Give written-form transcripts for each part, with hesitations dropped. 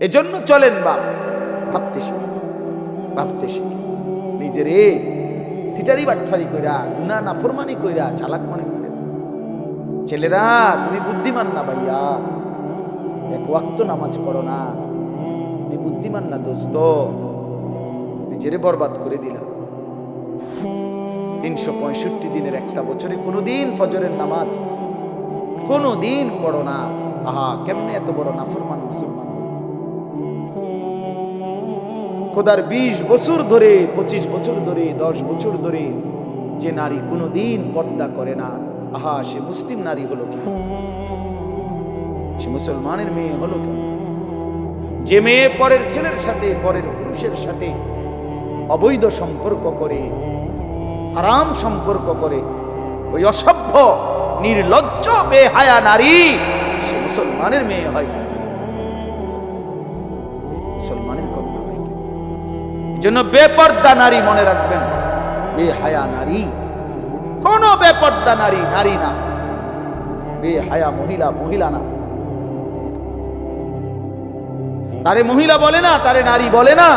এজন্য চলেন বাপ, ভাবতে শিখি, ভাবতে শিখি। নিজের সিটারি বাটফারি কইরা, গুনাহ নাফরমানি কইরা চালাক মনে করেন। ছেলেরা তুমি বুদ্ধিমান না ভাইয়া, এক ওয়াক্ত নামাজ পড়ো না, তুমি বুদ্ধিমান না দোস্ত, নিজেরে বরবাদ করে দিলা। 365 দিনের একটা বছরে কোনোদিন ফজরের নামাজ কোনোদিন পড়ো না। আহা, কেমনে এত বড় নাফরমান মুসলমান। খোদার 20 বছর ধরে, 25 বছর ধরে, 10 বছর ধরে যে নারী কোনোদিন পর্দা করে না, আহা, সে মুসলিম নারী হলো কি, সে মুসলমানের মেয়ে হলো কেন? যে মেয়ে পরের ছেলের সাথে, পরের পুরুষের সাথে অবৈধ সম্পর্ক করে, হারাম সম্পর্ক করে, ওই অসভ্য নির্লজ্জ বেহায়া নারী সে মুসলমানের মেয়ে হয় কেন? মুসলমানের কন্যা হয় কেন? এই জন্য বেপর্দা নারী মনে রাখবেন, বেহায়া নারী কোন বেপর্দা নারী নারী না, বেহায়া মহিলা মহিলা না। তারে মহিলা বলে না, তারে নারী বলে না,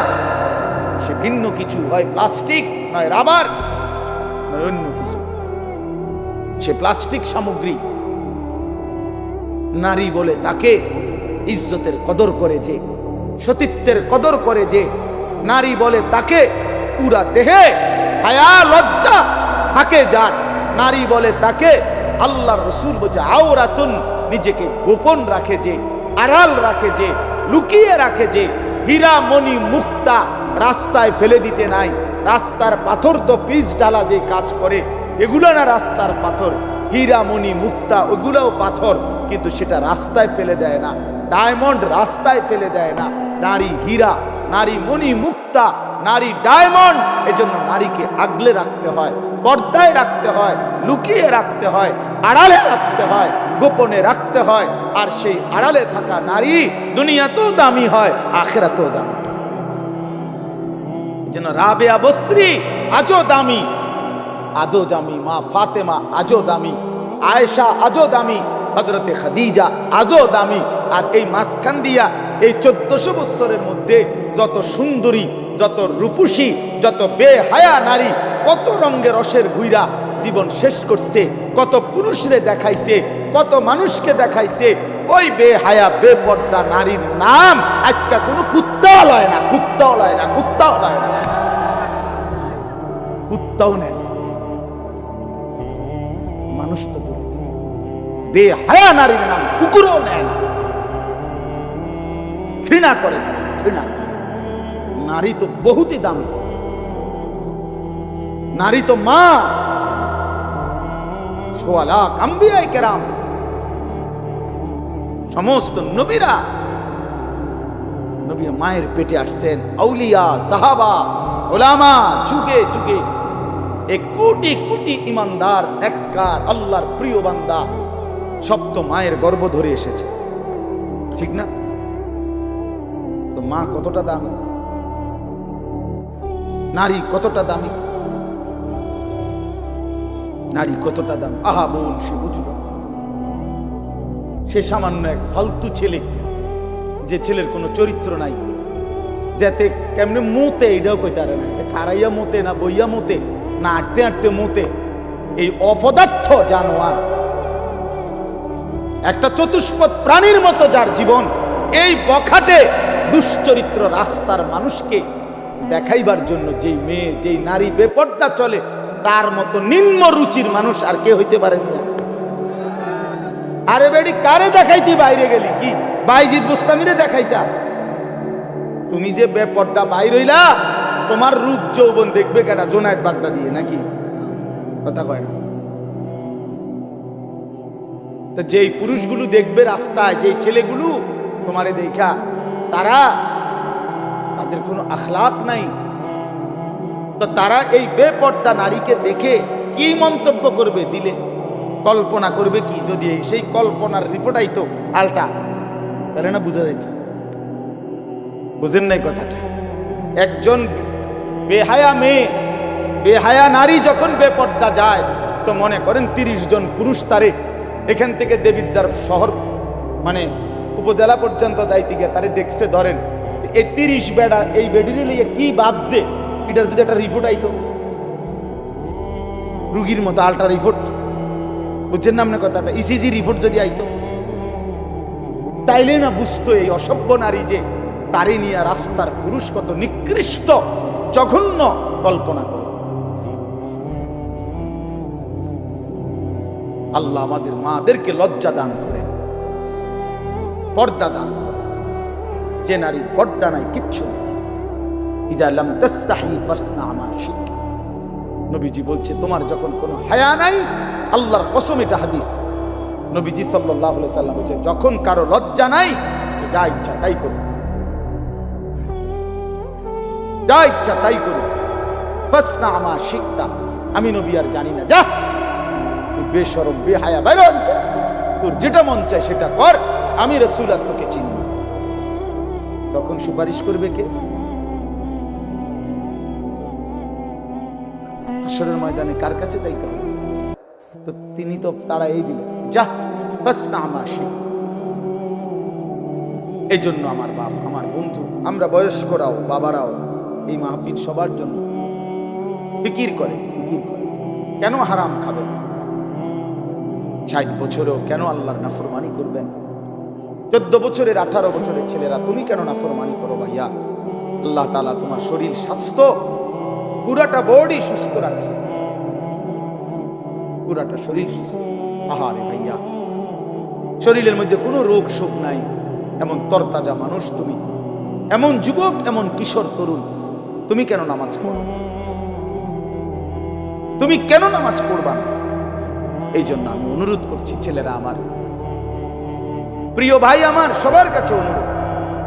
সে ভিন্ন কিছু, হয় প্লাস্টিক, নয় রাবার, নয় অন্য কিছু, সে প্লাস্টিক সামগ্রী। নারী বলে তাকে ইজ্জতের কদর করে যে, সতীত্বের কদর করে যে, নারী বলে তাকে পুরা দেহে হায়া লজ্জা থাকে যার, নারী বলে তাকে আল্লাহর রাসূল বলে আওরাতুন, নিজেকে গোপন রাখে যে, আড়াল রাখে যে, লুকিয়ে রাখে যে, হীরা মণি মুক্তা রাস্তায় ফেলে দিতে নাই। রাস্তার পাথর তো পিচ ডালা যে কাজ করে, এগুলো না রাস্তার পাথর, হীরা মণি মুক্তা ওগুলোও পাথর, কিন্তু সেটা রাস্তায় ফেলে দেয় না। ডায়মন্ড রাস্তায় ফেলে দেয় না। নারী হীরা, নারী মণি মুক্তা, নারী ডায়মন্ড। এজন্য নারীকে আগলে রাখতে হয়, পর্দায় রাখতে হয়, লুকিয়ে রাখতে হয়, আড়ালে রাখতে হয়, গোপনে রাখতে হয়। আর সেই আড়ালে থাকা নারী দুনিয়াতেও দামি হয়, আখিরাতেও দামি। এজন্য রাবেয়া বসরি আজও দামি, আদো দামি, মা ফাতেমা আজও দামি, আয়েশা আজও দামি, হযরতে খাদিজা আজও দামি। আর এই মাঝখান দিয়া এই 1400 বছরের মধ্যে যত সুন্দরী, যত রূপসী, যত বেহায়া নারী কত রঙে রসের ঘুইরা জীবন শেষ করছে, কত পুরুষরে দেখাইছে, কত মানুষকে দেখাইছে। ওই বেহায়া বেপর্দা নারীর নাম আজকে কোনো কুত্তাও লয় না, কুত্তাও লয় না, কুত্তাও লয় না, কুত্তাও নেয় মানুষ তো বলে, বেহায়া নারীর নাম কুকুরও নেয় না, ঘৃণা করে তারা, ঘৃণা। নারী তো বহুতই দামি, নারী তো মা। ১৬ লাখ আম্বিয়ায়ে কেরাম, সমস্ত নবীরা, নবীর মায়ের পেটে আসছেন, আউলিয়া, সাহাবা, উলামা, যুগে যুগে এক কোটি কোটি ইমানদার, নেককার, আল্লাহর প্রিয় বান্দা সব তো মায়ের গর্ভ ধরে এসেছে, ঠিক না? তো মা কতটা দামি, নারী কতটা দামি, নারী কতটা দামি। আহা বোন, সে বুঝল, সে সামান্য এক ফালতু ছেলে, যে ছেলের কোনো চরিত্র নাই, যাতে কেমনে মোতে এটাও কইতে পারে না, খারাইয়া মোতে না বইয়া মোতে না আটতে আটতে মোতে, এই অপদার্থ জানোয়ার, একটা চতুষ্পদ প্রাণীর মতো যার জীবন, এই বখাটে দুশ্চরিত্র রাস্তার মানুষকে দেখাইবার জন্য যেই মেয়ে, যেই নারী বেপর্দা চলে, তার মতো নিম্ন রুচির মানুষ আর কে হইতে পারে না। আরে বেডি, কারে দেখাইতি বাইরে গেলি? কি বাইজিদ বুস্তামিরে দেখাইতা? তুমি যে বেপর্দা বাইর হইলা, তোমার রূপ যৌবন দেখবে কেটা? জোনায়েদ বাগদাদি নাকি? কথা কয় না তো? যেই পুরুষগুলো দেখবে রাস্তায়, যেই ছেলেগুলো তোমারে দেখা, তাদের কোনো আখলাক নাই, তো তারা এই বেপর্দা নারীকে দেখে কি মন্তব্য করবে? দিলে কল্পনা করবে কি? যদি সেই কল্পনার রিপোর্টাই তো আলটা, তাহলে না বুঝা যাইত। বুঝেন নাই কথাটা? একজন বেহায়া মেয়ে, বেহায়া নারী যখন বেপর্দা যায়, তো মনে করেন 30 জন পুরুষ তারে এখান থেকে দেবিদ্বার শহর, মানে উপজেলা পর্যন্ত যাইতে গিয়ে তারে দেখছে ধরেন এই 30 বেড়া এই বেডিরে লিয়ে কি ভাবছে, এটার যদি একটা রিপোর্ট আইতো, রুগীর মতো আল্ট্রা রিপোর্ট, বুঝছেন না আপনার কথাটা, ইসিজি রিপোর্ট যদি আইতো, তাইলে না বুঝতো এই অসভ্য নারী যে তারে নিয়ে রাস্তার পুরুষ কত নিকৃষ্ট জঘন্য কল্পনা করে। আল্লাহ আমাদের মাদেরকে লজ্জা দান করেন, পর্দা দান করেন। যে নারীর পর্দা নাই, কিচ্ছু নেই। ইজা লাম তাস্তাহি ফাসনা মা শি'তা। নবীজি বলছে তোমার যখন কোনো হায়া নাই, আল্লাহর কসম এটা হাদিস, নবীজি সাল্লাল্লাহু আলাইহি সাল্লাম বলেছে যখন কারো লজ্জা নাই সে যা ইচ্ছা তাই করুক, যা ইচ্ছা তাই করুক। ফাসনা মা শি'তা, আমি নবী আর জানি না, যা তুই বেশরম বেহায়া বাইর হ, তোর যেটা মন চায় সেটা কর, আমি রাসূল আর তোকে চিনি না। তখন সুপারিশ করবে কে? হাসরের ময়দানে কার কাছে যাইতে হবে? তো তিনি তো তারা এই দিলেন, যা ফাসনা মা শি'তা। এই জন্য আমার বাপ, আমার বন্ধু, আমরা বয়স্করাও বাবারাও এই মাহফিল সবার জন্য ফিকির করে, কেন হারাম খাবেন? 60 বছরেও কেন আল্লাহর নাফরমানি করবেন? 14 বছরের 18 বছরের ছেলেরা তুমি কেন নাফরমানি করো ভাইয়া? আল্লাহ তাআলা তোমার শরীর স্বাস্থ্য পুরাটা বডি সুস্থ রাখছে, পুরাটা শরীর সুস্থ। আহারে ভাইয়া, শরীরের মধ্যে কোনো রোগ শোক নাই, এমন তরতাজা মানুষ তুমি, এমন যুবক, এমন কিশোর তরুণ, তুমি কেন নামাজ পড়ো? তুমি কেন নামাজ পড়বা না? এই জন্য আমি অনুরোধ করছি, ছেলেরা আমার, প্রিয় ভাই আমার, সবার কাছে অনুরোধ,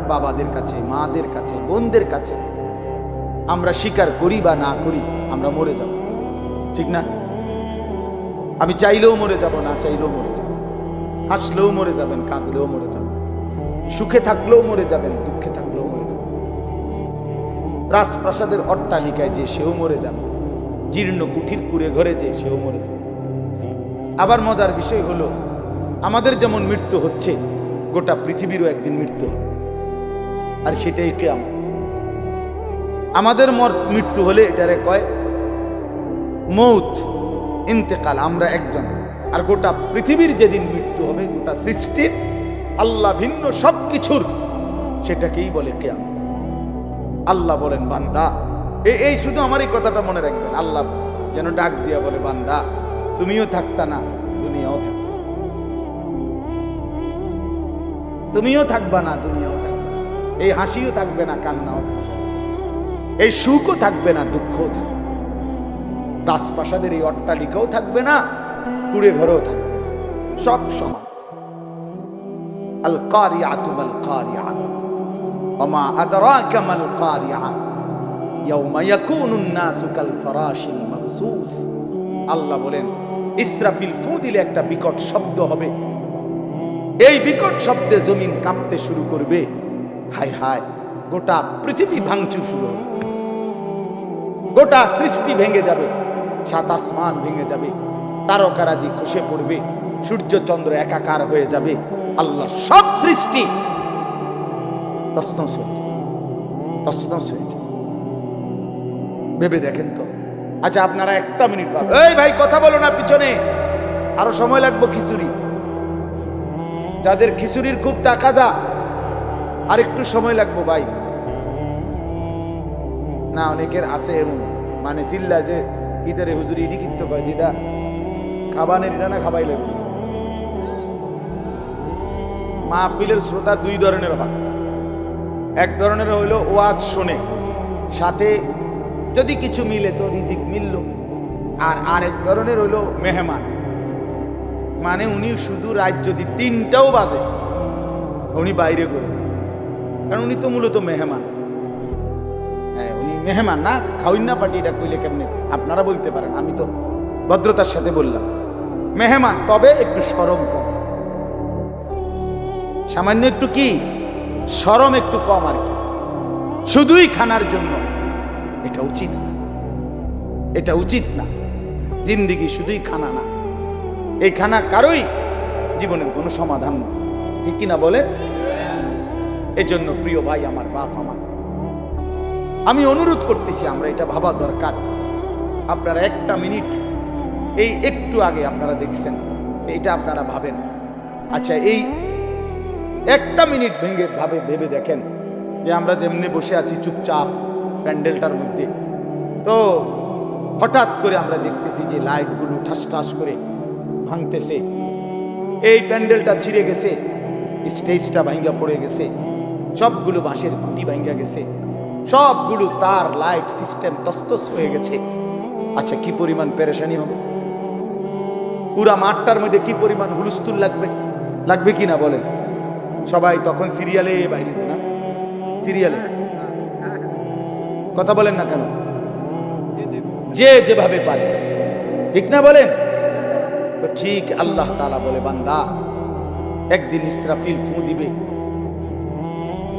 বাবাদের কাছে, মাদের কাছে, বোনদের কাছে, আমরা স্বীকার করি বা না করি আমরা মরে যাব, ঠিক না? আমি চাইলেও মরে যাব, না চাইলেও মরে যাব। হাসলেও মরে যাবেন, কাঁদলেও মরে যাবেন, সুখে থাকলেও মরে যাবেন, দুঃখে থাকলেও মরে যাবেন। রাজপ্রাসাদের অট্টালিকায় যে সেও মরে যাবে, জীর্ণ কুঠির কুড়ে ঘরে যে সেও মরে যাবে। আবার মজার বিষয় হলো, আমাদের যেমন মৃত্যু হচ্ছে, গোটা পৃথিবীরও একদিন মৃত্যু হবে, আর সেটাই কিয়ামত। আমাদের মৃত্যু হলে এটারে কয় মৌত, ইন্তেকাল, আমরা একজন। আর গোটা পৃথিবীর যেদিন মৃত্যু হবে, গোটা সৃষ্টির, আল্লাহ ভিন্ন সব কিছুর, সেটাকেই বলে কিয়ামত। আল্লাহ বলেন বান্দা, এই শুধু আমার এই কথাটা মনে রাখবেন, আল্লাহ যেন ডাক দিয়া বলে বান্দা তুমিও থাকতা না, দুনিয়াও থাকবে, তুমিও থাকবা না, দুনিয়াও থাকবে, এই হাসিও থাকবে না, কান্নাও থাকবে, এই সুখও থাকবে না, দুঃখও থাকবে, রাজপ্রাসাদের এই অট্টালিকাও থাকবে না, কুড়ে ঘরেও থাকবে, সব সমান। আল কারিআতু মাল কারিআ ওয়া মা আদরাকা মাল কারিআ ইয়াওমা ইয়াকুনুন নাসু কাল ফারাশিল মাবসুস। আল্লাহ বলেন ইসরাফিল ফু দিলে একটা বিকট শব্দ হবে, এই বিকট শব্দে জমিন কাঁপতে শুরু করবে, হায় হায়, গোটা পৃথিবী ভাঙচুর শুরু হবে, গোটা সৃষ্টি ভেঙে যাবে, সাত আসমান ভেঙে যাবে, তারকারাজি খসে পড়বে, সূর্য চন্দ্র একাকার হয়ে যাবে, আল্লাহ সব সৃষ্টি তছনছ হয়ে যাবে, তছনছ হয়ে যাবে। ভেবে দেখেন তো। আচ্ছা আপনারা একটা মিনিট ভাবেন, এই ভাই কথা বলো না, পিছনে আরো সময় লাগবে খিচুড়ি, যাদের খিচুড়ির খুব তাকাজা আর একটু সময় লাগবে ভাই। না অনেকের আছে এমন, মানে চিল্লা যে ইদারে হুজুরি ইডি কিনতে কয়, যেটা খাবানের এটা না খাবাই লাগবে। মাহফিলের শ্রোতা দুই ধরনের হয়, এক ধরনের হইলো ওয়াজ শোনে, সাথে যদি কিছু মিলে তো রিজিক মিলল, আর আরেক ধরনের হইলো মেহমান, মানে উনি শুধু রাত যদি 3টাও বাজে উনি বাইরে করে, কারণ উনি তো মূলত মেহমান। হ্যাঁ উনি মেহমান না, খাওয়াই না ফাটি, এটা কইলে কেমনে আপনারা বলতে পারেন, আমি তো ভদ্রতার সাথে বললাম মেহমান, তবে একটু শরম কম, সামান্য একটু কি শরম একটু কম আর কি, শুধুই খানার জন্য, এটা উচিত না, এটা উচিত না। জিন্দিগি শুধুই খানা না, এই খানা কারোই জীবনের কোনো সমাধান না। ঠিক কিনা বলেন? এজন্য প্রিয় ভাই আমার, বাপ আমার, আমি অনুরোধ করতেছি, আমরা এটা ভাবা দরকার। আপনারা একটা মিনিট, এই একটু আগে আপনারা দেখছেন, এটা আপনারা ভাবেন। আচ্ছা, এই একটা মিনিট ভেবে দেখেন যে আমরা যেমনি বসে আছি চুপচাপ প্যান্ডেলটার মধ্যে, তো হঠাৎ করে আমরা দেখতেছি যে লাইটগুলো ঠাস ঠাস করে ভাঙতেছে, এই প্যান্ডেলটা ছিঁড়ে গেছে, স্টেজটা ভাঙ্গা পড়ে গেছে, সবগুলো বাঁশের খুঁটি ভাঙ্গা গেছে, সবগুলো তার লাইট সিস্টেম তস্তস হয়ে গেছে। আচ্ছা, কি পরিমাণ পেরেশানি হবে? পুরা মাঠটার মধ্যে কি পরিমাণ হুলস্থুল লাগবে কি না বলেন? সবাই তখন সিরিয়ালে বাইরে, না সিরিয়ালে কথা বলেন না কেন? যে যেভাবে পারে, ঠিক না বলেন? তো ঠিক আল্লাহ তাআলা বলে, বান্দা একদিন ইসরাফিল ফু দিবে,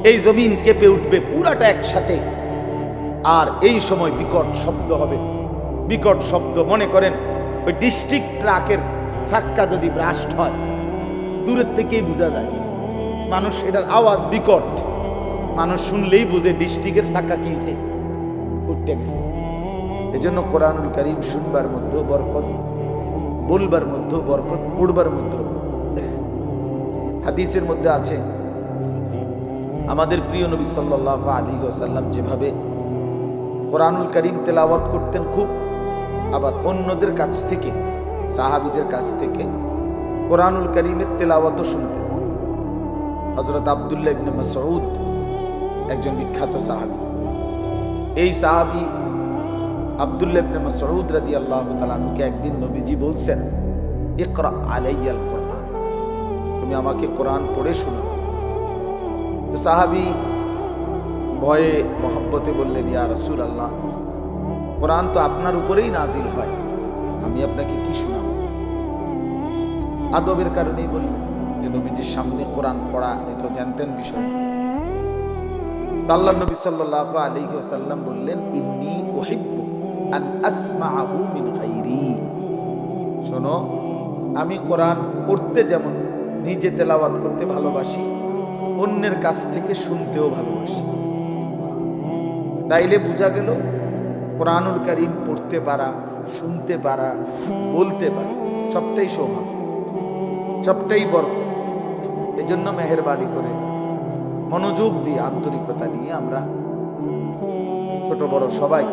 এই জমিন কেঁপে উঠবে পুরাটা একসাথে, আর এই সময় বিকট শব্দ হবে। বিকট শব্দ, মনে করেন ওই ডিস্ট্রিক্ট ট্রাকের চাক্কা যদি ব্রাস্ট হয়, দূরের থেকেই বোঝা যায়, মানুষ এটার আওয়াজ বিকট, মানুষ শুনলেই বুঝে ডিস্ট্রিক্টের চাক্কা কি হয়েছে, ফুটতে গেছে। এজন্য কোরআনুল কারীম শুনবার মধ্যেও বরকত, বলবার মধ্যেও বরকত, পড়বার মধ্যেও। হাদিসের মধ্যে আছে, আমাদের প্রিয় নবী সাল্লাল্লাহু আলাইহি ওয়াসাল্লাম যেভাবে কোরআনুল কারীম তেলাওয়াত করতেন খুব, আবার অন্যদের কাছ থেকে, সাহাবীদের কাছ থেকে কোরআনুল কারীমের তেলাওয়াতও শুনতেন। হযরত আব্দুল্লাহ ইবনে মাসউদ একজন বিখ্যাত সাহাবী। এই সাহাবী আব্দুল্লাহ ইবনে মাসউদ রাদিয়াল্লাহু তাআলা আনহুকে একদিন নবীজি বলছেন, ইকরা আলাইয়াল কোরআন, তুমি আমাকে কোরআন পড়ে শোনাও। তো সাহাবী ভয়ে মহব্বতে বললেন, ইয়া রাসূলুল্লাহ, কোরআন তো আপনার উপরেই নাজিল হয়, আমি আপনাকে কি শোনাবো? আদবের কারণেই বললেন যে নবীজির সামনে কোরআন পড়া এত জানতেন বিষয়। আল্লাহর নবী সাল্লাল্লাহু আলাইহি ওয়াসাল্লাম বললেন, ইন্নী উহিব্বু আন আসমাআহু মিন গায়রি, শোনো, আমি কোরআন পড়তে যেমন নিজে তেলাওয়াত করতে ভালোবাসি, অন্যের কাছ থেকে শুনতেও ভালোবাসি। তাইলে বোঝা গেল কোরআনুল কারীম পড়তে পারা, শুনতে পারা, বলতে পারা সবটাই সৌভাগ্য, সবটাই বরকত। এজন্য মেহেরবানি করে মনোযোগ দিয়ে, আন্তরিকতা নিয়ে আমরা ছোট বড় সবাই,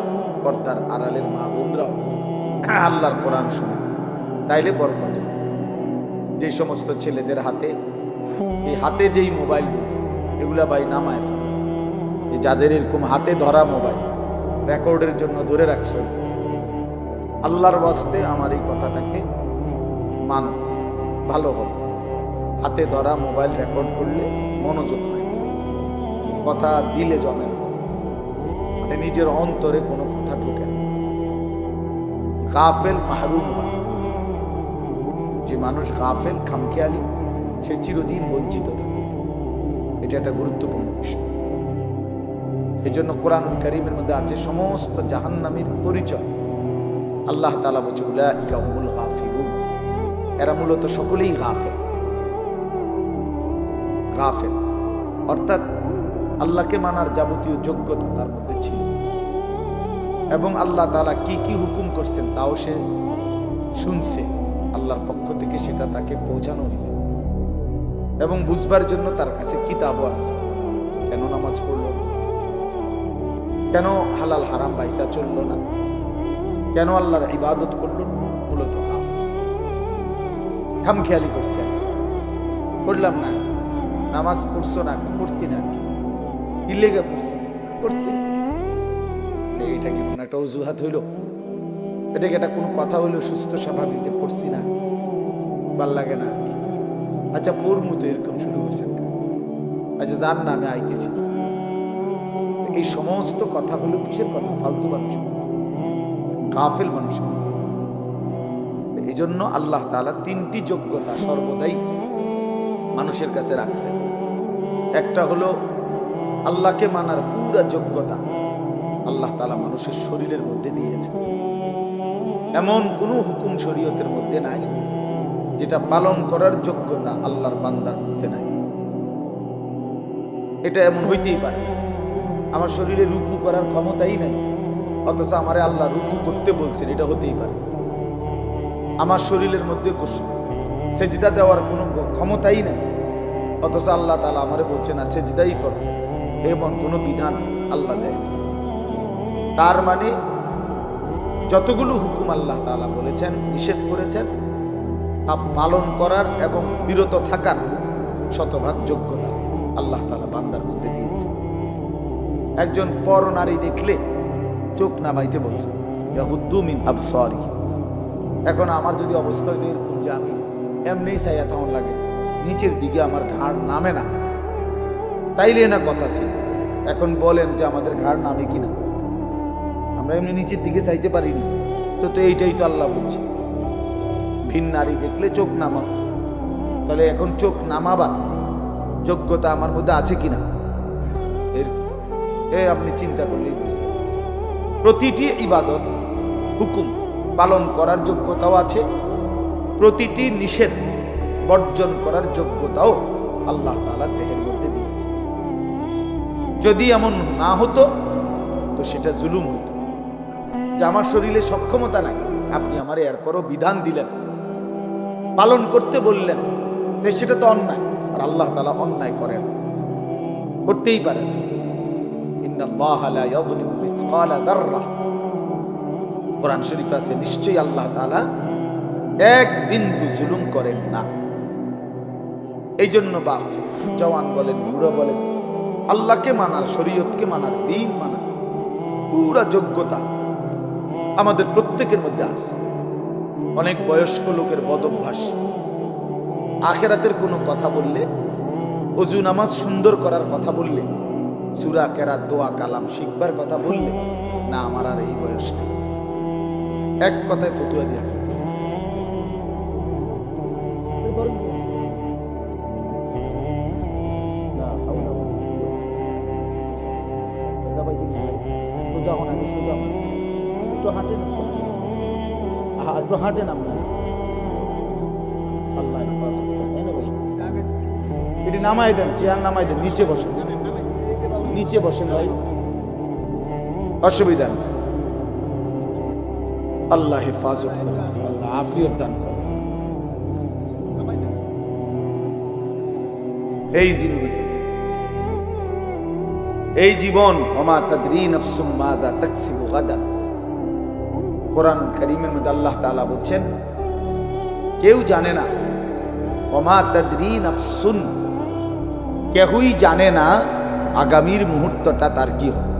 পর্দার আড়ালের মা বোনরাও আল্লাহর কোরআন শুনে, তাইলে বরকত। যে সমস্ত ছেলেদের হাতে, এই হাতে যেই মোবাইল, এগুলা ভাই নামায় ফেলে। যাদের এরকম হাতে ধরা মোবাইল রেকর্ডের জন্য ধরে রাখছো, আল্লাহর ওয়াস্তে আমার এই কথাটাকে মানো, ভালো হবে। হাতে ধরা মোবাইল রেকর্ড করলে মনোযোগ হয়, কথা দিলে জমে না, মানে নিজের অন্তরে কোনো কথা ঢোকে না। গাফেল মাহরুম হয়। যে মানুষ গাফেল, খামখেয়ালি, সে চিরদিন বঞ্চিত থাকে। এটা একটা গুরুত্বপূর্ণ বিষয়। এই জন্য কোরআনুল কারীমের মধ্যে আছে সমস্ত জাহান্নামীর পরিচয়। আল্লাহ তাআলা বলছে, উলাইকা হুমুল গাফিলুন, এরা মূলত সকলেই গাফেল। গাফেল অর্থাৎ আল্লাহকে মানার যাবতীয় যোগ্যতা তার মধ্যে ছিল, এবং আল্লাহ তাআলা কি কি হুকুম করছেন তাও সে শুনছে, আল্লাহর পক্ষ থেকে সেটা তাকে পৌঁছানো হয়েছে, এবং বুঝবার জন্য তার কাছে কিতাবও আছে। কেন নামাজ পড়লো না, কেন হালাল হারাম বাইসা চললো না, কেন আল্লাহর ইবাদত করলো না, মূলত কাফের, খামখেয়ালি করছে। পড়লাম না, নামাজ পড়ছো না, পড়ছি না, কি লেগে পড়ছো, পড়ছি। এইটা কি কোন একটা অজুহাত হইল? এটা কি একটা কোন কথা হইলো সুস্থ স্বাভাবিক যে পড়ছি না, ভাল লাগে না? আচ্ছা পড়মু তো, এরকম শুরু করছেন। আচ্ছা যার নামে আইতেছি, এই সমস্ত কথা হলো কিসের কথা? ফালতু মানুষের, গাফেল মানুষের। এই জন্য আল্লাহ তাআলা তিনটি যোগ্যতা সর্বদাই মানুষের কাছে রাখছেন। একটা হলো আল্লাহকে মানার পুরা যোগ্যতা আল্লাহ তাআলা মানুষের শরীরের মধ্যে দিয়েছেন। এমন কোনো হুকুম শরীয়তের মধ্যে নাই যেটা পালন করার যোগ্যতা আল্লাহর বান্দার মধ্যে নাই। এটা এমন হইতেই পারে। আমার শরীরে রুকু করার ক্ষমতাই নাই, অথচ আমারে আল্লাহ রুকু করতে বলছেন, এটা হতেই পারে। আমার শরীরের মধ্যে সেজদা দেওয়ার কোনো ক্ষমতাই নাই, অথচ আল্লাহ তাআলা আমারে বলছে না সেজদাই করো, এমন কোনো বিধান আল্লাহ দেয়। তার মানে যতগুলো হুকুম আল্লাহ তাআলা বলেছেন, নিষেধ করেছেন, তা পালন করার এবং বিরত থাকার শতভাগ যোগ্যতা আল্লাহ তাআলা বান্দার মধ্যে দিয়েছে। একজন পর নারী দেখলে চোখ নামাইতে বলছে, ইয়াগুদ্দু মিন আবসারি। এখন আমার যদি অবস্থা হইতো এরকম যে আমি এমনিই চাইয়া থাকুন লাগে, নিচের দিকে আমার ঘাড় নামে না, তাইলে না কথা ছিল। এখন বলেন যে আমাদের ঘাড় নামে কিনা? আমরা এমনি নিচের দিকে চাইতে পারিনি তো। তো এইটাই তো আল্লাহ বলছে, ভিন নারী দেখলে চোখ নামাও। তাহলে এখন চোখ নামাবার যোগ্যতা আমার মধ্যে আছে কিনা? আপনি চিন্তা করলেই বুঝবেন। প্রতিটি ইবাদত হুকুম পালন করার যোগ্যতাও আছে, প্রতিটি নিষেধ বর্জন করার যোগ্যতাও আল্লাহ তাআলা দেহের মধ্যে দিয়েছে। যদি এমন না হতো তো সেটা জুলুম হতো, যে আমার শরীরে সক্ষমতা নাই, আপনি আমার এরপরও বিধান দিলেন, পালন করতে বললেন, সেটা তো অন্যায়। আর আল্লাহ তাআলা অন্যায় করেন, করতেই পারেন। ইন্নাল্লাহা লা ইয়াযলিমু মিসকালা যাররাহ, কোরআন শরীফ আছে, নিশ্চয়ই আল্লাহ তাআলা এক বিন্দু জুলুম করেন না। এই জন্য বাপ জওয়ান বলেন, বুড়ো বলেন, আল্লাহকে মানার, শরীয়তকে মানার, দ্বীন মানার পুরা যোগ্যতা আমাদের প্রত্যেকের মধ্যে আছে। অনেক বয়স্ক লোকের বদভ্যাস, আখিরাতের কোনো কথা বললে, ওযু নামাজ সুন্দর করার কথা বললে, সূরা কেরাত, দোয়া কালাম শিখবার কথা বললে, না আমার আর এই বয়স নেই, এক কথায় ফতুয়া দিয়ে নামাই দেন, চেয়ার নামাই দেন, নিচে বসেন, নিচে বসেন ভাই, অসুবিধা নেই। আল্লাহ হেফাজত করেন, আল্লাহ আফিয়ত দান করেন। এই জিন্দেগি, এই জীবন, ওমা তাদরি নাফসুম মাযা তাকসিবু গাদান। কোরআন কারীমের মধ্যে আল্লাহ তাআলা বলেন, কেউ জানে না, ওমা তাদরি নাফসুন, কেউই জানে না আগামীর মুহূর্তটা তার কি হবে,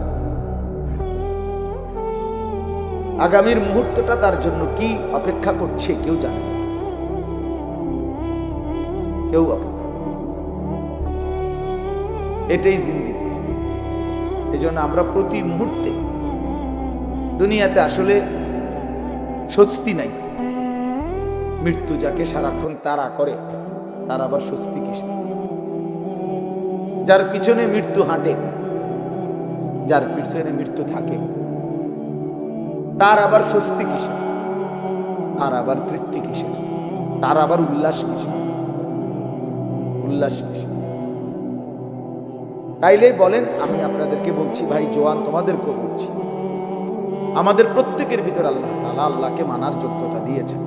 আগামীর মুহূর্তটা তার জন্য কি অপেক্ষা করছে কেউ জানে না, কেউ অপেক্ষা। এটাই জিন্দেগি। এই জন্য আমরা প্রতি মুহূর্তে, দুনিয়াতে আসলে স্বস্তি নাই। মৃত্যু যাকে সারাক্ষণ তাড়া করে, তার আবার স্বস্তি কিসে? যার পিছনে মৃত্যু হাঁটে, যার পিছনে মৃত্যু থাকে, তার আবার স্বস্তি কিসের? তার আবার তৃপ্তি কিসের? তার আবার উল্লাস কিসের? উল্লাস কিসের? তাইলে বলেন, আমি আপনাদেরকে বলছি ভাই, জওয়ান তোমাদেরকেও বলছি, আমাদের প্রত্যেকের ভিতর আল্লাহ তাআলা আল্লাহকে মানার যোগ্যতা দিয়েছেন।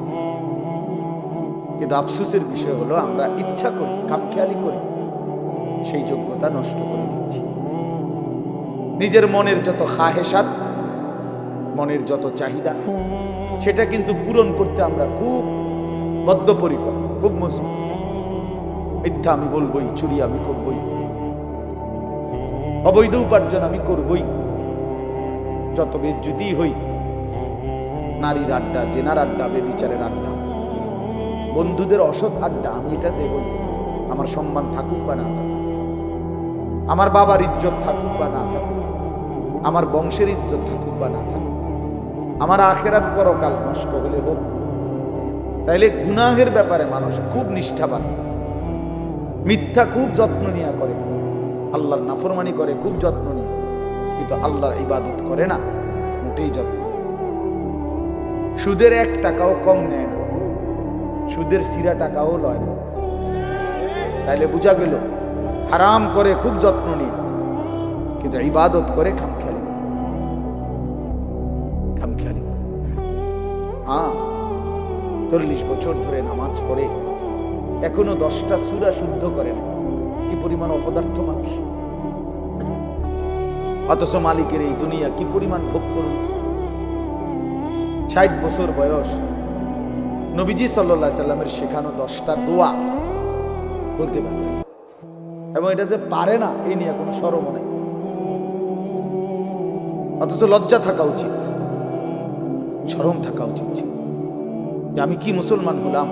কিন্তু আফসোসের বিষয় হলো আমরা ইচ্ছা করি, খামখেয়ালি করি, সেই যোগ্যতা নষ্ট করে দিচ্ছি। নিজের মনের যত খাহেসাত, মনের যত চাহিদা, সেটা কিন্তু পূরণ করতে আমরা খুব বদ্ধপরিকর, খুব মজবুত। মিথ্যা আমি বলবই, চুরি আমি করবই, অবৈধ উপার্জন আমি করবই, যত বেজ্জুতি হই, নারীর আড্ডা, জেনার আড্ডা, বেবিচারের আড্ডা, বন্ধুদের অসৎ আড্ডা, আমি এটা দেবই। আমার সম্মান থাকুক বা না থাকুক, আমার বাবার ইজ্জত থাকুক বা না থাকুক, আমার বংশের ইজ্জত থাকুক বা না থাকুক, আমার আখেরাত পরকাল নষ্ট হলে হোক। তাইলে গুনাহের ব্যাপারে মানুষ খুব নিষ্ঠাবান, মিথ্যা খুব যত্ন নিয়ে করে, আল্লাহর নাফরমানি করে খুব যত্ন নিয়ে, কিন্তু আল্লাহর ইবাদত করে না মোটেই যত্ন। সুদের 1 টাকাও কম নেয় না, সুদের সিরা টাকাও লয় না। তাইলে বোঝা গেল হারাম করে খুব যত্ন নিয়ে, কিন্তু ইবাদত করে খামখেয়ালি। হ্যাঁ, 40 বছর ধরে নামাজ পড়ে এখনো 10টা সূরা শুদ্ধ করে না। কি পরিমাণ অপদার্থ মানুষ! অথচ মালিকের এই দুনিয়া কি পরিমাণ ভোগ করুন। 60 বছর বয়স, নবীজি সাল্লাল্লাহু আলাইহি সাল্লামের শেখানো 10টা দোয়া বলতে পারে, এবং এটা যে পারে না এই নিয়ে কোনো শরম নাই। অথচ লজ্জা থাকা উচিত, শরম থাকা উচিত যে আমি কি মুসলমান হলাম,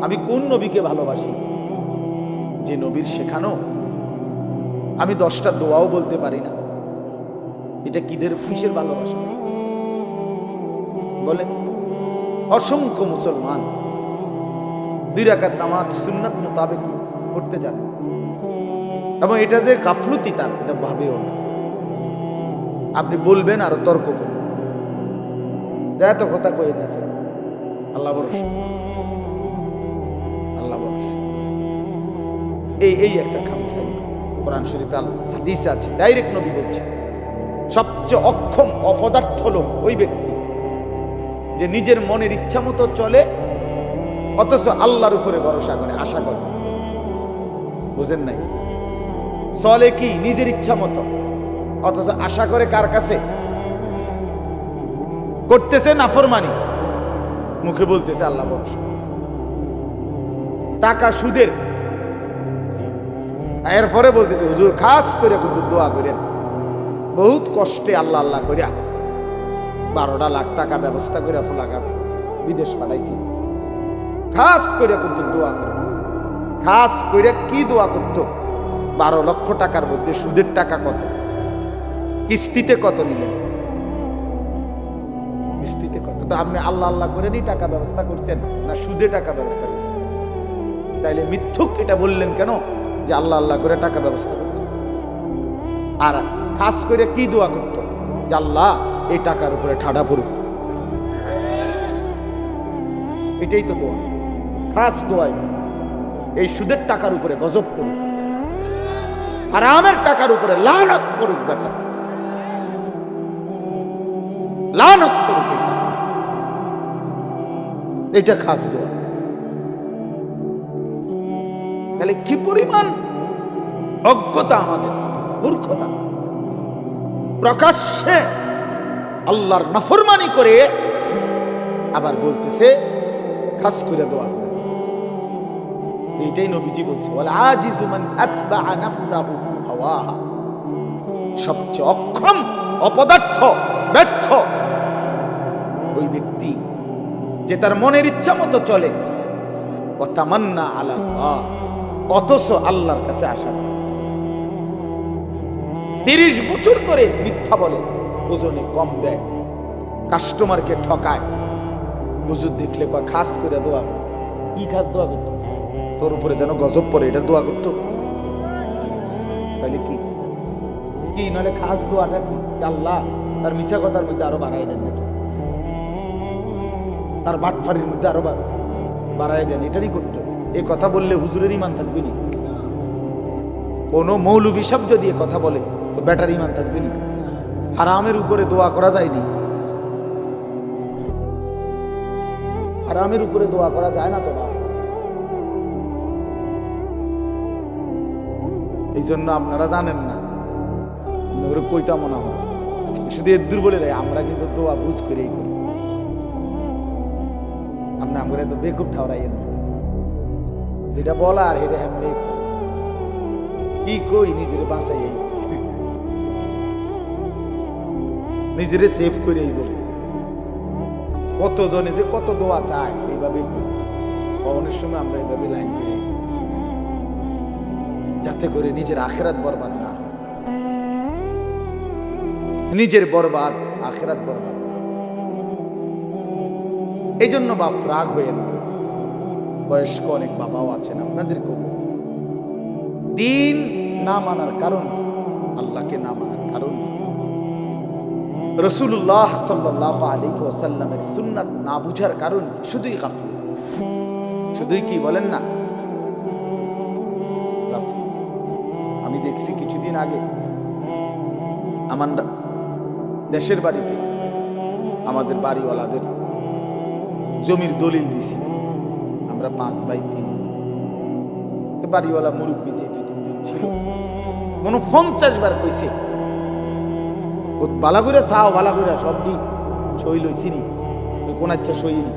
আমি কোন নবীকে ভালোবাসি যে নবীর শেখানো আমি 10টা দোয়াও বলতে পারি না। এটা কিসের ভালোবাসা বলে? অসংখ্য মুসলমান 2 রাকাত নামাজ সুন্নাত মোতাবেক করতে জানে, এবং এটা যে গাফলতি তার এটা ভাবেও না। আপনি বলবেন আর তর্ক করবেন, এত কথা কই না স্যার। আল্লাহ ভরসা, আল্লাহ ভরসা। এই একটা খামখেয়ালি। কোরআন শরীফে হাদিস আছে, ডাইরেক্ট নবী বলছে সবচেয়ে অক্ষম অপদার্থ লোক ওই ব্যক্তি যে নিজের মনের ইচ্ছা মতো চলে, অথচ আল্লাহর উপরে ভরসা করে, আশা করে। বুঝেন নাই? চলে কি নিজের ইচ্ছা মতো, অথচ আশা করে কার কাছে? করতেছে নাফরমানি, মুখে বলতেছে আল্লাহ ভরসা। টাকা সুদের, এরপরে বলতেছে হুজুর খাস করে কিন্তু দোয়া করেন, বহুত কষ্টে আল্লাহ আল্লাহ করিয়া 12 লাখ টাকা ব্যবস্থা করে ফুলাগা বিদেশ পাঠাইছি, খাস করে কিন্তু দোয়া করে। খাস করে কি দোয়া করতো? 12 লক্ষ টাকার মধ্যে সুদের টাকা কত, কিস্তিতে কত নিলেন, কিস্তিতে কত? তো আপনি আল্লাহ আল্লাহ করে নি টাকা ব্যবস্থা করছেন না সুদে টাকা ব্যবস্থা করছেন? তাইলে মিথ্যুক এটা বললেন কেন যে আল্লাহ আল্লাহ করে টাকা ব্যবস্থা করত? আর খাস করে কি দোয়া করত? যে আল্লাহ এই টাকার উপরে ঠাডা পড়ুক। এটাই তো দোয়া, খাস দোয়াই। এই সুদের টাকার উপরে গজব করুক, হারামের টাকার উপরে লানত করুক, বেটা লানত করুক। এটা খাস দোয়া। তাহলে কি পরিমাণ অজ্ঞতা আমাদের, মূর্খতা! প্রকাশ্যে আল্লাহর নাফরমানি করে আবার বলতেছে খাস করে দোয়া করে। এইটাই নবীজি বলছে, ওয়াল আজিজু মান আতবা নাফসাহু হাওয়াহা। সবচেয়ে অক্ষম, অপদার্থ, ব্যর্থ ওই ব্যক্তি যে তার মনের ইচ্ছা মতো চলে, ও তামান্না আলা আল্লাহ, অথচ আল্লাহর কাছে আশা করে। 30 বছর ধরে মিথ্যা বলে, ওজনে কম দেয়, কাস্টমারকে ঠকায়, হুজুর দেখলে কয় খাস করে দোয়া করে। কি খাস দোয়া করতো? তোর উপরে যেন গজব পড়ে, এটা দোয়া করতো? তাহলে কি কি নাহলে খাস দোয়াটা কি? আল্লাহ তার মিশা কথার মধ্যে আরো বাড়াই দেন নাকি, তার বাটফারির মধ্যে আরো বাড়াই দেন, এটারই করতো। এ কথা বললে হুজুরের ইমান থাকবে নি? কোন মৌলভী সব যদি এ কথা বলে তো ব্যাটার ইমান থাকবে নি? হারামের উপরে দোয়া করা যায়নি, হারামের উপরে দোয়া করা যায় না তো বাপ। এই জন্য আপনারা জানেন না, কইতা মনে হয় শুধু এদুর বলে রে, আমরা কিন্তু দোয়া বুঝ করেই করি। আমরা আমরা তো বেকুব ঠাওরাইয়েন, যেটা বলা আর এটা এমনি কি কই, নিজের বাঁচাই, নিজের সেভ করে বলি। কতজনে যে কত দোয়া চায় এইভাবে, কখনের সময় আমরা এইভাবে লাইন করে, যাতে করে নিজের আখেরাত বরবাদ না, নিজের বরবাদ, আখেরাত বরবাদ। এই জন্য বাপ রাগ হয়ে না। বয়স্ক অনেক বাবাও আছেন, আপনাদেরকেও দিন না মানার কারণ, আল্লাহকে না মানার কারণ, রাসূলুল্লাহ সাল্লাল্লাহু আলাইহি ওয়াসাল্লামের সুন্নাত না বুঝার কারণ শুধুই গাফলত। শুধুই কি বলেন না? গাফলত। আমি দেখছি কিছুদিন আগে আমার দেশের বাড়িতে আমাদের বাড়িওয়ালাদের জমির দলিল দিছি আমরা 5 ভাই 3, তো বাড়িওয়ালা মুরব্বী যে 2-3 জন ছিল, মনে 50 বার কইছে ও বালা করে চাও বালা করে সব দি সই লইছি নি, কোন আচ্ছা সই নি,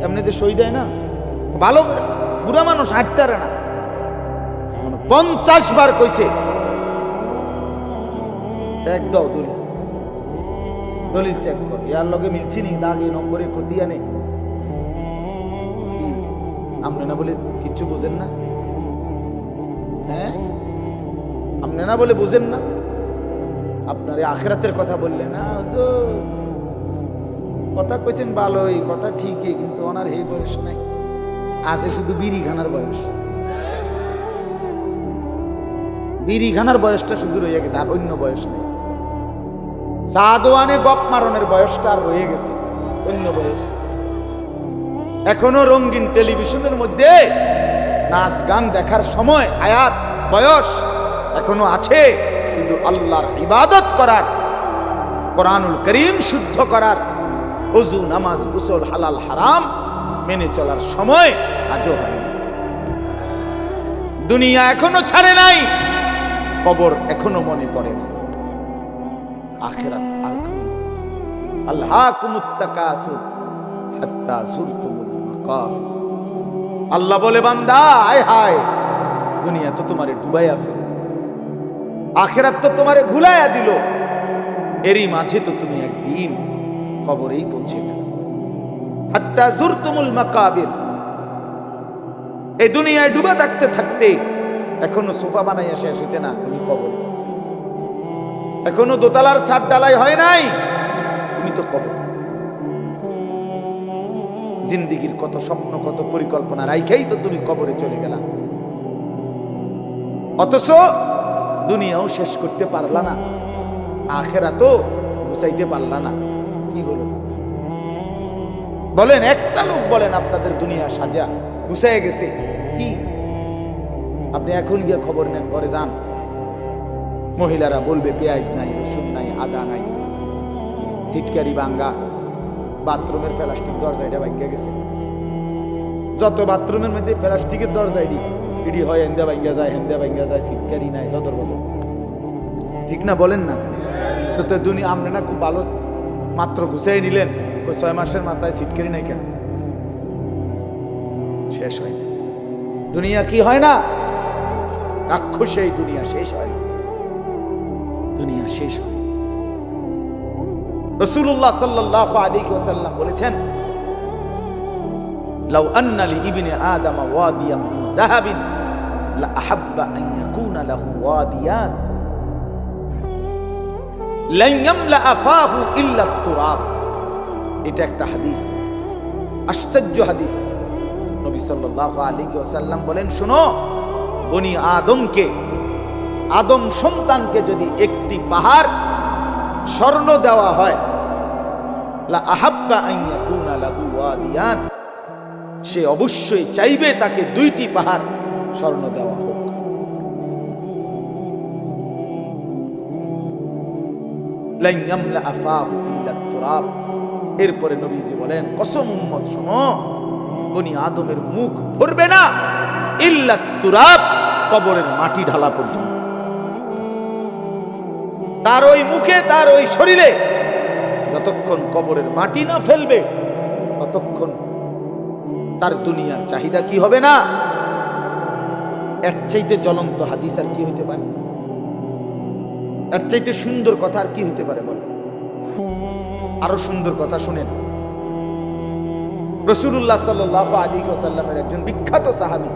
এমনি যে সই দেয় না ভালো করে, বুড়া মানুষ হাঁটতে না, 50 বার কইছে চেক দাও দলিল চেক কর, ইয়ার লগে মিলছি নি, দাগে নম্বরে খতিয়া নেই, আপনি না বলে কিচ্ছু বুঝেন না? হ্যাঁ, আপনি না বলে বুঝেন না? আপনার আখিরাতের কথা বললেন না, কথা কইছেন ভালোই, কথা ঠিকই, কিন্তু ওনার এই বয়স নাই, আছে শুধু বিড়ি খানার বয়স, বিড়ি খানার বয়সটা শুধু রয়ে গেছে, আর অন্য বয়স নেই। সাদওয়ানে গপ মারনের বয়সটা আর রয়ে গেছে, অন্য বয়স। এখনো রঙিন টেলিভিশনের মধ্যে নাচ গান দেখার সময়, হায়াত, বয়স এখনো আছে, শুধু আল্লাহর ইবাদত করার, কোরআনুল করিম শুদ্ধ করার, ওযু নামাজ গোসল হালাল হারাম মেনে চলার সময় আজও হয়নি। দুনিয়া এখনো ছাড়ে নাই, কবর এখনো মনে পড়ে নাই, আখিরাত আল্লাহকুমুত তাকাসুর হাত্তা যুরতুমুল মাকাবির। আল্লাহ বলে, বান্দা আয় হায়, দুনিয়া তো তোমারে ডুবাইয়া ফেল, আখিরাত তো তোমারে ভুলাইয়া দিল, এরই মাঝে তো তুমি একদিন কবরেই পৌঁছে গেল। হাত্তা যুরতুমুল মাকাবির। এই দুনিয়ায় ডুবে থাকতে থাকতে এখনো সোফা বানাইয়া শেষ হয়েছে না, তুমি কবরে। এখনো দোতলার ছাদ ঢালাই হয় নাই, তুমি তো কবর। জিন্দিগির কত স্বপ্ন, কত পরিকল্পনা রাইখাই তো তুমি কবরে চলে গেলা, অথচ দুনিয়াও শেষ করতে পারলা না, আখিরাতও গুছাইতে পারলা না। কি হলো বলেন? একটা লোক বলেন আপনাদের দুনিয়া সাজা গুছাইয়া গেছে কি? আপনি এখন গিয়ে খবর নেন, ঘরে যান, মহিলারা বলবে পেঁয়াজ নাই, রসুন নাই, আদা নাই, চিটকারি ভাঙ্গা, বাথরুমের প্লাস্টিক দরজা এটা ভাঙ্গা গেছে, যত বাথরুমের মধ্যে প্লাস্টিকের দরজা ইডি হয়, হেন্দা ভাঙ্গা যায়, হেন্দা ভাঙ্গা যায়, চিটকারি নাই, যতর বদল, ঠিক না? বলেন না? তো দুনিয়া আমরা না খুব ভালো মাত্র গুছাই নিলেন, 6 মাসের মাথায় চিটকারি নাই, কেন শেষ হয় না? দুনিয়া কি হয় না? রাক্ষসে এই দুনিয়া শেষ হয় না, দুনিয়া শেষ হয়। রাসূলুল্লাহ সাল্লাল্লাহু আলাইহি ওয়াসাল্লাম বলেছেন, লাউ আন্না লি ইবনি আদম ওয়াদিয়াম মিন যাহাবিন লা আহাব্বা আন ইয়াকুনা লাহু ওয়াদিয়ান লা ইয়ামলা আফাহু ইল্লা তুরাব। এটা একটা হাদিস, আশ্চর্য হাদিস। নবী সাল্লাল্লাহু আলাইহি ওয়াসাল্লাম বলেন, শোনো, বনি আদমকে, আদম সন্তানকে যদি একটি পাহাড় স্বর্ণ দেওয়া হয়, লা আহাব্বা আন ইয়াকুনা লাহু ওয়াদিয়ান, সে অবশ্যই চাইবে তাকে 2টি পাহাড় স্বর্ণ দেওয়া হোক। লা ইয়ামলা আফাহু ইল্লা তুরাব। এরপরে নবীজি বলেন, কসম উম্মত, শোনো, বনি আদমের মুখ ভরবে না ইল্লা তুরাব, কবরের মাটি ঢালা পর্যন্ত। তার ওই মুখে, তার ওই শরীরে যতক্ষণ কবরের মাটি না ফেলবে, ততক্ষণ তার দুনিয়ার চাহিদা কি হবে না? এর চাইতে জ্বলন্ত হাদিস আর কি হইতে পারে? এর চাইতে সুন্দর কথা আর কি হইতে পারে? বল, আরো সুন্দর কথা শুনেন। রাসূলুল্লাহ সাল্লাল্লাহু আলাইহি ওয়াসাল্লামের একজন বিখ্যাত সাহাবী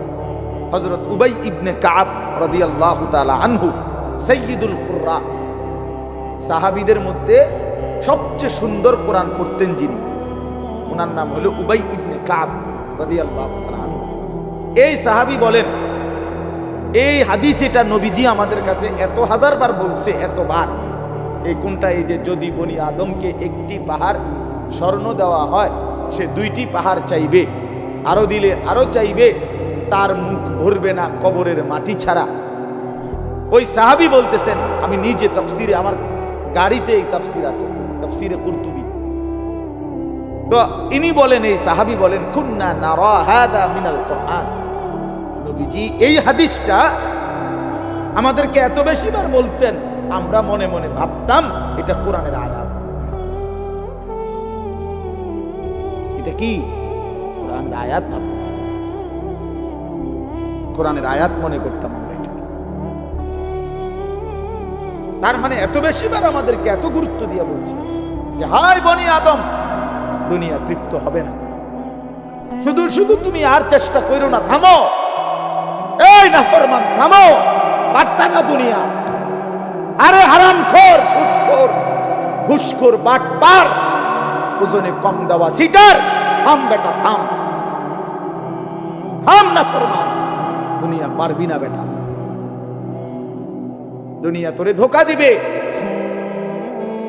হযরত উবাই ইবনে কাব রাদিয়াল্লাহু তাআলা আনহু, সাইয়্যিদুল কুররা, সাহাবীদের মধ্যে সবচেয়ে সুন্দর কোরআন পড়তেন যিনি, ওনার নাম হলো উবাই ইবনে কাব রাদিয়াল্লাহু তাআলা আনহু। এই সাহাবী বলেন, এই হাদিস এটা নবীজি আমাদের কাছে এত হাজারবার বলছে, এতবার। এই কোনটা? এই যে যদি বনি আদমকে একটি পাহাড় স্বর্ণ দেওয়া হয়, সে 2টি পাহাড় চাইবে, আরো দিলে আরো চাইবে, তার মুখ ভরবে না কবরের মাটি ছাড়া। ওই সাহাবী বলতেছেন, আমি নিজে তাফসিরে, আমার গাড়িতে এই তাফসির আছে, তাফসিরে কুরতুবী। তো ইনি বলেন, এই সাহাবী বলেন, কুন্না নারা হাদা মিনাল কোরআন। নবীজি এই হাদিসটা আমাদেরকে এত বেশিবার বলছেন, আমরা মনে মনে ভাবতাম এটা কোরআনের আয়াত। এটা কি কোরআনের আয়াত ভাবতাম, কোরআনের আয়াত মনে করতাম আমরা এটাকে। তার মানে এত বেশিবার আমাদেরকে এত গুরুত্ব দিয়ে বলছে যে হায় বনি আদম, দুনিয়া তৃপ্ত হবে না, শুধু শুধু তুমি আর চেষ্টা করো না, থামো, এই নাফরমান থামো, পারতা না দুনিয়া। আরে হারামখোর, সুদখোর, ঘুষখোর, বাটপার, ওজনে কম দেওয়া সিটার, থাম বেটা থাম, থাম নাফরমান, দুনিয়া পারবি না বেটা। দুনিয়া তোরে ধোকা দিবে,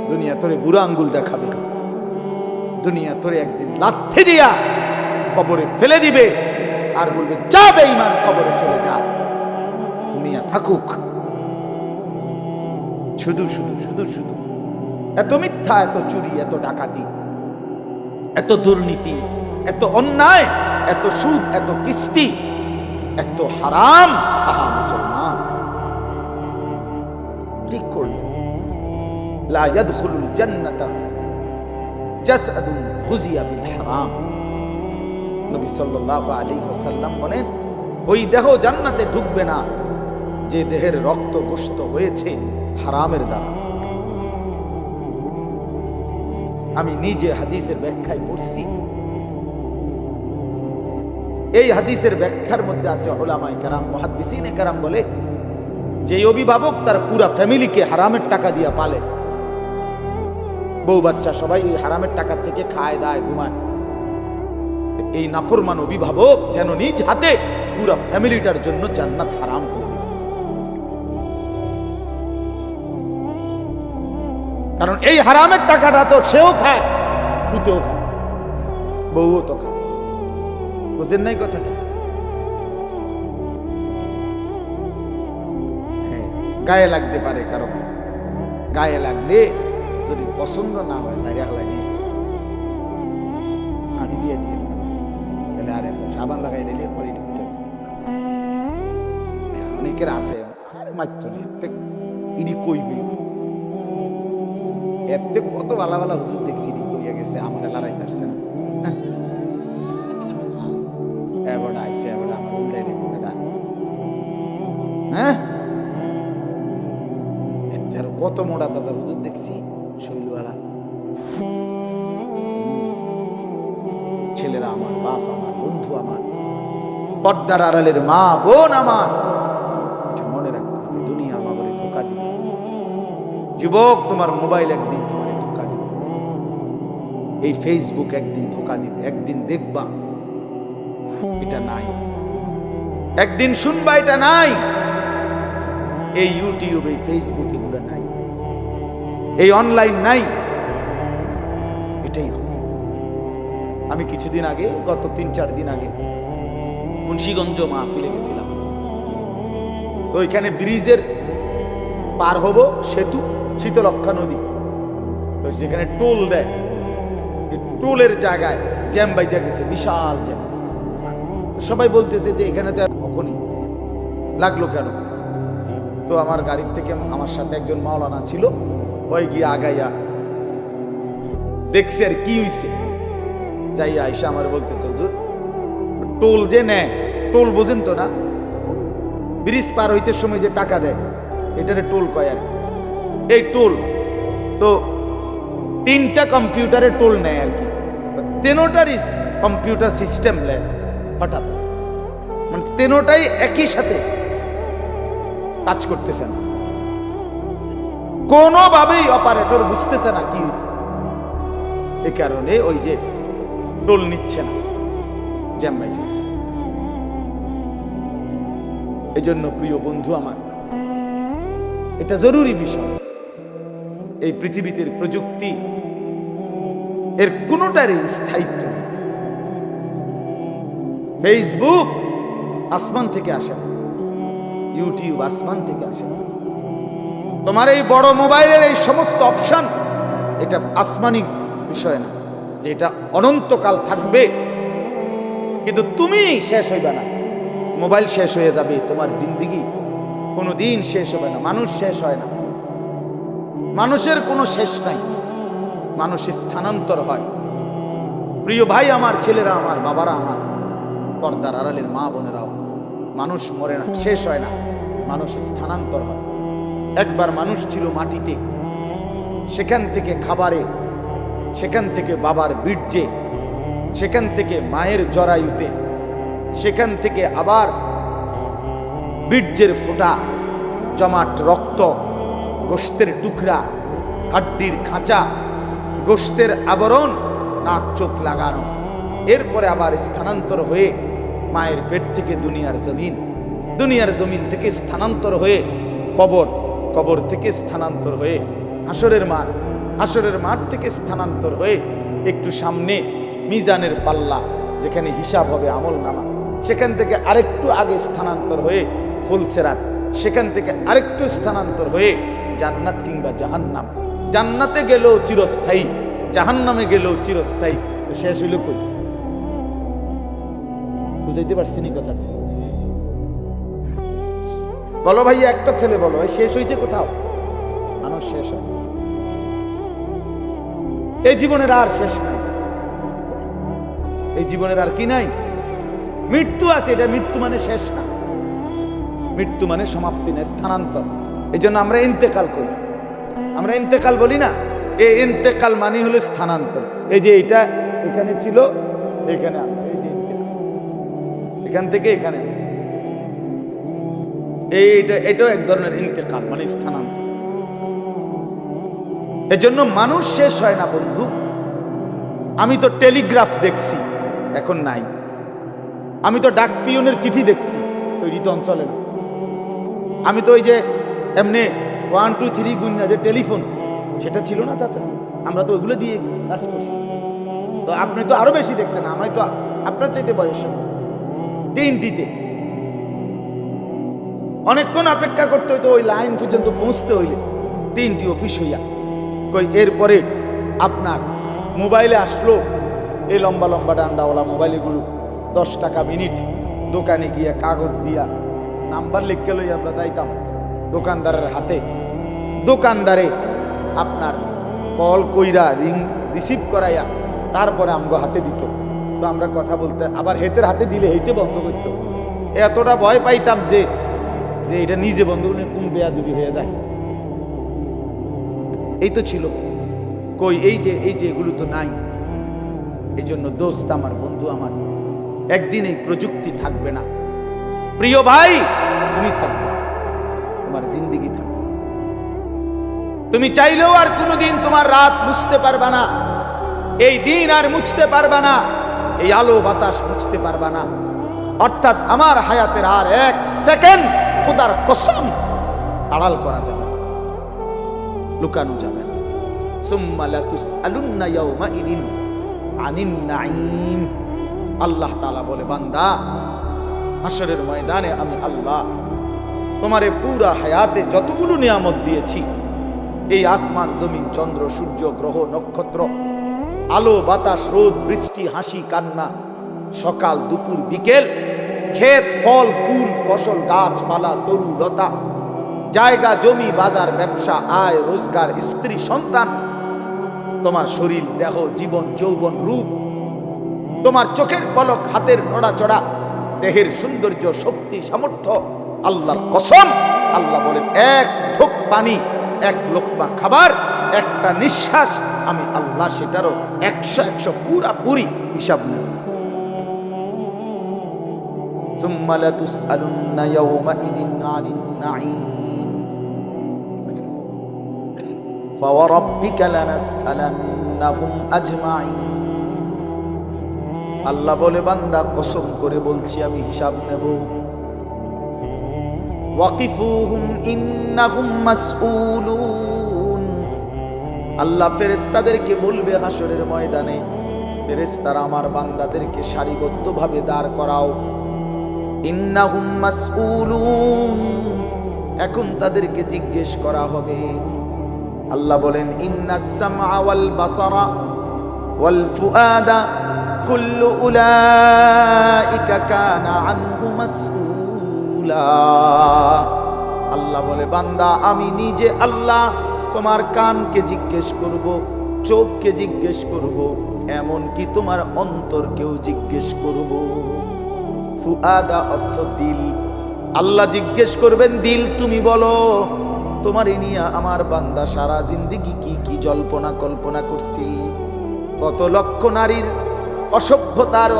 দুনিয়া তোরে বুড়া আঙ্গুল দেখাবে, দুনিয়া তোরে একদিন লাথি দিয়া কবরে ফেলে দিবে আর বলবে যা বেঈমান, কবরে চলে যা, দুনিয়া থাকুক। শুধু শুধু শুধু শুধু এত মিথ্যা, এত চুরি, এত ডাকাতি, এত দুর্নীতি, এত অন্যায়, এত সুদ, এত কিস্তি, এত হারাম। আহা মুসলমান, কি করলেন? লা ইয়াদখুলুল জান্নাতা জাসআদুন গুজিয়া বিল হারাম। নবী সাল্লাল্লাহু আলাইহি ওয়াসাল্লাম বলেন, ওই দেহ জান্নাতে ঢুকবে না যে দেহের রক্ত গোশত হয়েছে হারামের দ্বারা। আমি নিজে হাদিসের ব্যাখ্যায় পড়ছি, এই হাদিসের ব্যাখ্যার মধ্যে আছে উলামায়ে কেরাম, মুহাদ্দিসিনে কেরাম বলে, যে অভিভাবক তার পুরা ফ্যামিলিকে হারামের টাকা দিয়ে পালে, বউ বাচ্চা সবাই এই হারামের টাকা থেকে খায় দায় ঘুমায়, এই নাফরমান অভিভাবক যেন নিজ হাতে পুরা ফ্যামিলিটার জন্য জান্নাত হারাম করে দিবে। কারণ এই হারামের টাকাটা তো সেও খায়, পুতেও খায়, বউও তো খায়। বুঝেন নাই কথাটা? হ্যাঁ, গায়ে লাগতে পারে, কারণ গায়ে লাগলে যদি পছন্দ না হয় সাইডে হলাই দিয়ে পানি দিয়ে দিয়ে তাহলে আর এত সাবান লাগাই দিলে পরে ঢুকতে। অনেকের আছে মাত্র ইডি কইবি, এতে কত ভালো ভালো হুজুর দেখছি ইডি কইয়া গেছে, আমার লড়াই পারছে না। এবার আইসে, এবার আমার উল্টাই নেব এটা। হ্যাঁ, এতে কত মোটা তাজা হুজুর দেখছি, শৈলওয়ালা ছেলেরা আমার, বাপ আমার, বন্ধু আমার, পর্দার আড়ালের মা বোন আমার, এটা মনে রাখতে হবে। দুনিয়া আমাকে ধোকা দিবে। যুবক, তোমার মোবাইল একদিন তোমার ধোকা দিবে, এই ফেসবুক একদিন ধোকা দিবে। একদিন দেখবা এটা নাই, একদিন শুনবা এটা নাই, এই ইউটিউব, এই ফেসবুক, এগুলো নাই, এই অনলাইন নাই, এটাই হবে। আমি কিছুদিন আগে, গত 3-4 দিন আগে মুন্সিগঞ্জ মাহফিলে গেছিলাম। তো ওইখানে ব্রিজের পার হব, সেতু, শীতলক্ষা নদী, তো যেখানে টোল দেয়, টোলের জায়গায় জ্যাম বাইজা গেছে, বিশাল জ্যাম। সবাই বলতেছে যে এখানে তো কখনই লাগলো কেন? তো আমার গাড়ির থেকে আমার সাথে একজন মাওলানা ছিল, ওই গিয়ে আগাইয়া দেখছে আর কি হইছে, যাই আইসা আমার বলতেছে, হুজুর টোল যে নেয়, টোল বোঝেন তো না, ব্রিজ পার হইতে সময় যে টাকা দেয়, এটারে টোল কয় আর কি। এই টোল তো 3টা কম্পিউটারে টোল নেয় আর কি, 3টারই কম্পিউটার সিস্টেম লেস। হঠাৎ মানে 3টাই একই সাথে কাজ করতেছে না, কোনোভাবেই অপারেটর বুঝতেছে না কি হয়েছে। এই কারণে ওই যে টোল নিচ্ছে না, জ্যাম বাইজে গেছে। এই জন্য প্রিয় বন্ধু আমার, এটা জরুরি বিষয়। এই পৃথিবীতে প্রযুক্তি এর কোনোটারই স্থায়িত্ব নেই। ফেসবুক আসমান থেকে আসে না, ইউটিউব আসমান থেকে আসে না, তোমার এই বড় মোবাইলের এই সমস্ত অপশন, এটা আসমানি বিষয় না যে এটা অনন্তকাল থাকবে, কিন্তু তুমি শেষ হইবে না। মোবাইল শেষ হয়ে যাবে, তোমার জিন্দেগি কোনোদিন শেষ হবে না। মানুষ শেষ হয় না, মানুষের কোনো শেষ নাই, মানুষ স্থানান্তর হয়। প্রিয় ভাই আমার, ছেলেরা আমার, বাবারা আমার, পর্দার আড়ালের মা বোনেরাও, মানুষ মরে না, শেষ হয় না, মানুষ স্থানান্তর হয়। একবার মানুষ ছিল মাটিতে, সেখান থেকে খাবারে, সেখান থেকে বাবার বীর্যে, সেখান থেকে মায়ের জরায়ুতে, সেখান থেকে আবার বীর্যের ফোঁটা, জমাট রক্ত, গোশতের টুকরা, হাড্ডির খাঁচা, গোশতের আবরণ, নাক চোখ লাগানো। এরপরে আবার স্থানান্তর হয়ে মায়ের পেট থেকে দুনিয়ার জমিন, দুনিয়ার জমিন থেকে স্থানান্তর হয়ে কবর, কবর থেকে স্থানান্তর হয়ে হাসরের মাঠ, হাসরের মাঠ থেকে স্থানান্তর হয়ে একটু সামনে মিজানের পাল্লা, যেখানে হিসাব হবে আমল নামা, সেখান থেকে আরেকটু আগে স্থানান্তর হয়ে ফুলসেরাত, সেখান থেকে আরেকটু স্থানান্তর হয়ে জান্নাত কিংবা জাহান্নাম। জান্নাতে গেলেও চিরস্থায়ী, জাহান্নামে গেলেও চিরস্থায়ী। তো শেষ হইল কই? বুঝাইতে পারছি নি কথা? বলো ভাই, একটা ছেলে বলো, শেষ হয়েছে কোথাও? মানুষ শেষ হয়, এই জীবনের আর শেষ নাই, এই জীবনের আর কি নাই? মৃত্যু আছে, এটা মৃত্যু মানে শেষ না, মৃত্যু মানে সমাপ্তি না, স্থানান্তর। এই জন্য আমরা ইন্তেকাল করি, আমরা ইন্তেকাল বলি না, এই ইন্তেকাল মানে হলো স্থানান্তর। এই যে এটা এখানে ছিল, এখানে এই যে এখান থেকে এখানে আছে, এটাও এক ধরনের ইন্তেকাল মানে স্থানান্তর। এজন্য মানুষ শেষ হয় না বন্ধু। আমি তো টেলিগ্রাফ দেখছি, এখন নাই। আমি তো ডাক পিয়নের চিঠি দেখছি, ওই ঋতু অঞ্চলে না। আমি তো ওই যে এমনি 1 2 3 গুণা যে টেলিফোন, সেটা ছিল না চাচা, আমরা তো ওইগুলো দিয়ে কাজ করছি। তো আপনি তো আরো বেশি দেখছেন, আমি তো আপনার চাইতে বয়স। তিনটিতে অনেকক্ষণ অপেক্ষা করতে হইতো, ওই লাইন পর্যন্ত পৌঁছতে হইলে তিনটি অফিস হইয়া। কই এরপরে আপনার মোবাইলে আসলো এই লম্বা লম্বা ডান্ডাওয়ালা মোবাইলগুলো, 10 টাকা মিনিট। দোকানে গিয়া কাগজ দিয়া নাম্বার লিখে লই আমরা যাইতাম দোকানদারের হাতে, দোকানদারে আপনার কল কইরা রিং রিসিভ করাইয়া তারপরে আমগো হাতে দিত। তো আমরা কথা বলতে, আবার হেতের হাতে দিলে হেতে বন্ধ করত। এতটা ভয় পাইতাম যে যে এটা নিজে বন্ধ করলে কোন বেয়াদবি হয়ে যায়। এই তো ছিল, কই এই যে এগুলো তো নাই। এই জন্য দোস্ত আমার, বন্ধু আমার, একদিন এই প্রযুক্তি থাকবে না। প্রিয় ভাই, তুমি থাকবে, তোমার জিন্দেগি থাকবে। তুমি চাইলেও আর কোনোদিন তোমার রাত মুছতে পারবা না, এই দিন আর মুছতে পারবা না, এই আলো বাতাস মুছতে পারবা না। অর্থাৎ আমার হায়াতের আর 1 সেকেন্ড খোদার কসম আড়াল করা যাবে না, লুকানো যাবে না। সুম্মা লাতুসআলুন্না ইয়াওমাইদিন আনিন নাঈম। আল্লাহ তাআলা বলে, বান্দা, হাশরের ময়দানে আমি আল্লাহ তোমারে পুরা হায়াতে যতগুলো নিয়ামত দিয়েছি, এই আসমান জমিন চন্দ্র সূর্য গ্রহ নক্ষত্র, আলো বাতাস রোদ বৃষ্টি হাসি কান্না, সকাল দুপুর বিকেল, ক্ষেত ফল ফুল ফসল গাছপালা তরু লতা, জায়গা জমি বাজার ব্যবসা আয় রোজগার স্ত্রী সন্তান, তোমার শরীর দেহ জীবন যৌবন রূপ, তোমার চোখের পলক হাতের নড়াচড়া, দেহের সৌন্দর্য শক্তি সামর্থ্য, আল্লাহর কসম, আল্লাহ বলেন, 1 ঢোক পানি, 1 লোকমা খাবার, একটা নিঃশ্বাস, আমি আল্লাহ সেটারও 100 পুরাপুরি হিসাব নেব। সুম্মা লাতুসআলুন্না ইয়াওমাইদিন আনিন নাঈম ফাওয়ারাব্বিকা লানাসআলান্নাহুম আজমাইন। আল্লাহ বলে, বান্দা কসম করে বলছি আমি হিসাব নেব। ওয়াকিফুহুম ইন্নাহুম মাসউলুন। আল্লাহ ফেরেশতাদেরকে বলবে হাসরের ময়দানে, ফেরেশতারা আমার বান্দাদেরকে সারিবদ্ধভাবে দাঁড় করাও। ইন্নাহুম মাসউলুন, এখন তাদেরকে জিজ্ঞেস করা হবে। আল্লাহ বলেন ইন্নাস সামআ ওয়াল বাসারা ওয়াল ফুআদা কুল্লু উলাইকা কানা আনহু মাসউলা। আল্লাহ বলে বান্দা আমি নিজে আল্লাহ তোমার কানকে জিজ্ঞেস করব, চোখকে জিজ্ঞেস করব, এমন কি তোমার অন্তরকেও জিজ্ঞেস করব। ফুআদা অর্থ দিল। আল্লাহ জিজ্ঞেস করবেন দিল তুমি বলো তোমার নিয়ে আমার বান্দা সারা জিন্দেগি কি কি জল্পনা কল্পনা করছি, কত লক্ষ নারীর অসভ্যতার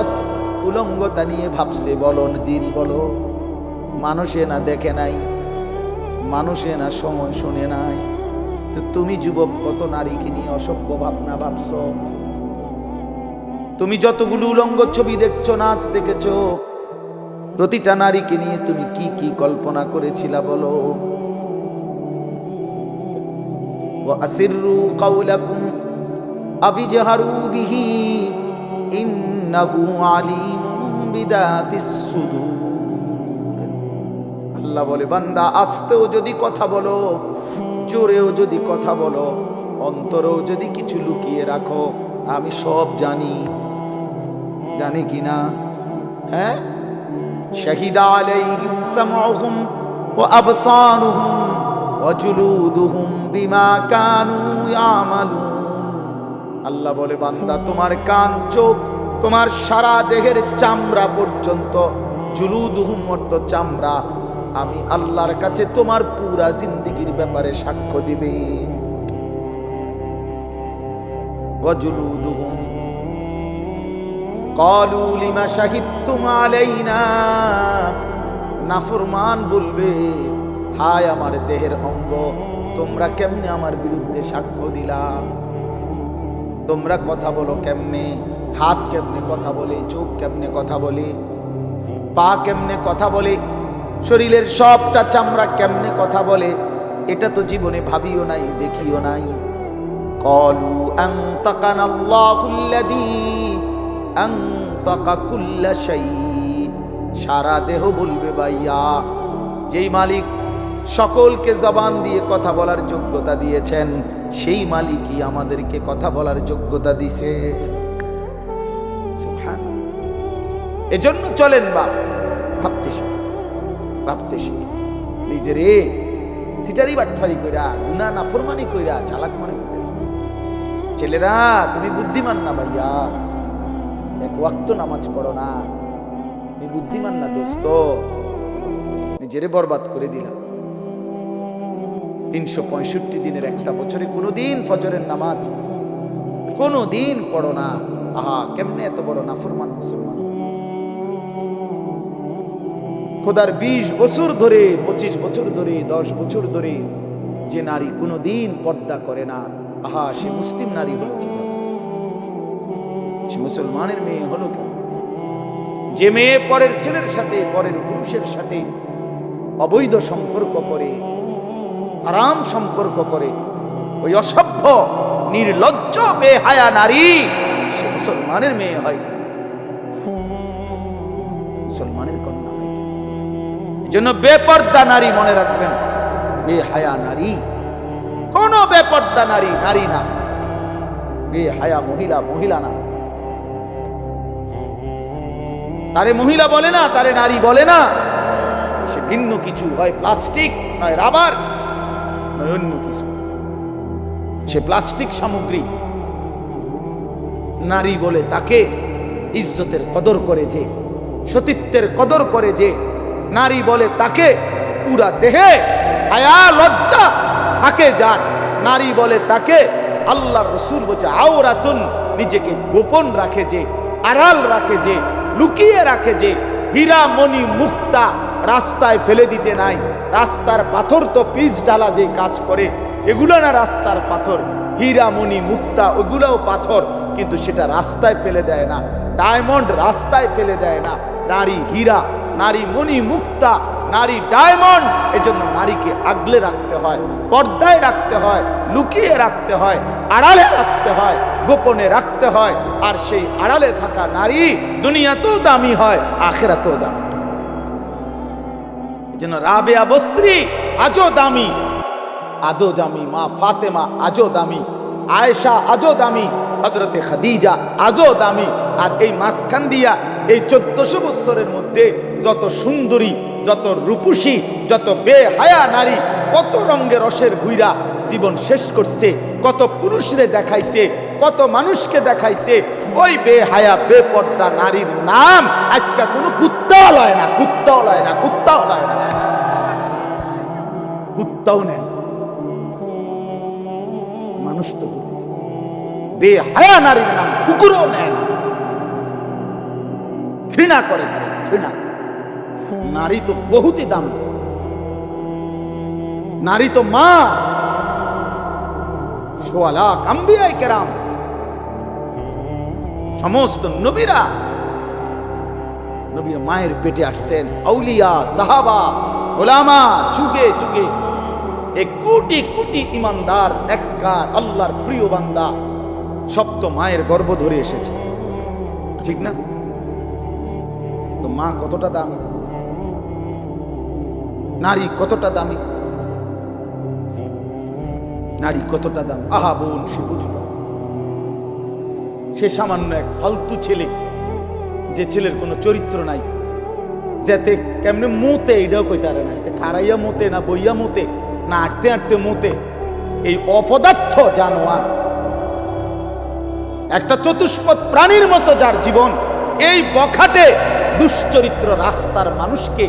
উলঙ্গতা নিয়ে ভাবছে, বলো দিল বলো। মানুষে না দেখে নাই, মানুষে না সময় শুনে নাই, তো তুমি যুবক কত নারীকে নিয়ে অসভ্য ভাবনা ভাবছ। তুমি যতগুলো উলঙ্গ ছবি দেখছো, নাচ দেখেছো, প্রতিটা নারীকে নিয়ে তুমি কি কি কল্পনা করেছিলা বলো। ওয়া আসিররু কাওলাকুম আবিজহারু বিহি ইন্নাহু আলিমুম বিদাতিস সুদূর। আল্লাহ বলে বান্দা আস্তেও যদি কথা বলো, জোরেও যদি কথা বলো, অন্তরেও যদি কিছু লুকিয়ে রাখো, আমি সব জানি। জানি কিনা? হ্যাঁ, শাহিদা আলাইহিম সামউহুম ওয়া আবসারুহুম ওয়া জুলুদুহুম বিমা কানু ইয়ামালুন। আল্লাহ বলে বান্দা তোমার কান, চোখ, তোমার সারা দেহের চামড়া পর্যন্ত, জুলুদুহুম অর্থ চামড়া, আমি আল্লাহর কাছে তোমার পুরা জিন্দেগীর ব্যাপারে সাক্ষ্য দিবে। ওয়া জুলুদুহুম ক্বালু লিমা শাহিদতুম আলাইনা। নাফরমান বলবে হায় আমার দেহের অঙ্গ, তোমরা কেমনে আমার বিরুদ্ধে সাক্ষ্য দিলা? তোমরা কথা বলো কেমনে? হাত কেমনে কথা বলে, চোখ কেমনে কথা বলে, পা কেমনে কথা বলে, শরীরের সবটা চামড়া কেমনে কথা বলে, এটা তো জীবনে ভাবিও নাই, দেখিও নাই। ক্বালু আনতাকানাল্লাহুল্লাযী আনতাকা কুল্লা শাই। সারা দেহ বলবে ভাইয়া, যেই মালিক সকলকে জবান দিয়ে কথা বলার যোগ্যতা দিয়েছেন, সেই মালিকই আমাদেরকে কথা বলার যোগ্যতা দিছে। সুবহানাল্লাহ। এজন্য চলেন বাপ, ভাবতে শিখি, ভাবতে শিখি। নিজেরে সিটারি বাটফারি কইরা, গুনাহ নাফরমানি কইরা, চালাক মনে কইরা। ছেলেরা তুমি বুদ্ধিমান না ভাইয়া, এক ওয়াক্ত নামাজ পড়ো না, তুমি বুদ্ধিমান না দোস্ত, নিজেরে বরবাদ করে দিলা। 365 দিনের একটা বছরে কোনোদিন ফজরের নামাজ কোনোদিন পড়ো না। আহা, কেমনে এত বড় নাফরমান মুসলমান। খোদার 20 বছর ধরে, 25 বছর ধরে, 10 বছর ধরে যে নারী কোনোদিন পর্দা করে না, আহা, সে মুসলিম নারী হলো কিভাবে? সে মুসলমানের মেয়ে হলো কেন? যে মেয়ে পরের ছেলের সাথে, পরের পুরুষের সাথে অবৈধ সম্পর্ক করে, হারাম সম্পর্ক করে, ওই অসভ্য নির্লজ্জ বেহায়া নারী সে মুসলমানের মেয়ে হয় কেন? মুসলমানের কন্যা হয় কেন? এই জন্য বেপর্দা নারী মনে রাখবেন, বেহায়া নারী কোন বেপর্দা নারী নারী না, বেহায়া মহিলা মহিলা না। তারে মহিলা বলে না, তারে নারী বলে না, সে ভিন্ন কিছু, হয় প্লাস্টিক, নয় রাবার, নয় অন্য কিছু, সে প্লাস্টিক সামগ্রী। নারী বলে তাকে ইজ্জতের কদর করে যে, সতীত্বের কদর করে যে, নারী বলে তাকে পুরা দেহে হায়া লজ্জা থাকে যার, নারী বলে তাকে আল্লাহর রাসূল বলছে আওরাতুন, নিজেকে গোপন রাখে যে, আড়াল রাখে যে, লুকিয়ে রাখে যে, হীরা মণি মুক্তা রাস্তায় ফেলে দিতে নাই। রাস্তার পাথর তো পিচ ডালা যে কাজ করে, এগুলো না রাস্তার পাথর, হীরা মণি মুক্তা ওগুলোও পাথর, কিন্তু সেটা রাস্তায় ফেলে দেয় না। ডায়মন্ড রাস্তায় ফেলে দেয় না। নারী হীরা, নারী মণি মুক্তা, নারী ডায়মন্ড। এজন্য নারীকে আগলে রাখতে হয়, পর্দায় রাখতে হয়, লুকিয়ে রাখতে হয়, আড়ালে রাখতে হয়, গোপনে রাখতে হয়। আর সেই আড়ালে থাকা নারী দুনিয়াতেও দামি হয়, আখিরাতেও দামি। যেন রাবেয়া বসরি আজও দামি, আজও দামি, মা ফাতেমা আজও দামি, আয়েশা আজও দামি, হযরতে খাদিজা আজও দামি। আর এই মাঝখান দিয়া এই 1400 বছরের মধ্যে যত সুন্দরী, যত রূপসী, যত বেহায়া নারী কত রঙে রসের গুইরা জীবন শেষ করছে, কত পুরুষরে দেখাইছে, কত মানুষকে দেখাইছে। ওই বেহায়া বেপর্দা নারীর নাম আজকে কোনো কুত্তাও লয় না, কুত্তাও লয় না, কুত্তাও লয় না, কুত্তাও নেয় না। মানুষ তো বেহায়া নারীর নাম কুকুরও নেয় না, ঘৃণা করে তারে, ঘৃণা। নারী তো বহুতই দামি, নারী তো মা। সোয়া লাখ আম্বিয়ায়ে কেরাম, সমস্ত নবীরা নবীর মায়ের পেটে আসছেন। আউলিয়া, সাহাবা, ওলামা, যুগে যুগে এক কোটি কোটি ইমানদার, নেককার, আল্লাহর প্রিয় বান্দা সব তো মায়ের গর্ভ ধরে এসেছে, ঠিক না? তো মা কতটা দামি, নারী কতটা দামি, নারী কতটা দামি। আহা বোন, সে বুঝল, সে সামান্য এক ফালতু ছেলে, যে ছেলের কোনো চরিত্র নাই, যেতে কেমনে মোতে এটাও কইতে পারে না, এতে খারাইয়া মোতে না বইয়া মোতে না আটতে আটতে মোতে। এই অপদার্থ জানোয়ার, একটা চতুষ্পদ প্রাণীর মতো যার জীবন, এই বখাটে দুশ্চরিত্র রাস্তার মানুষকে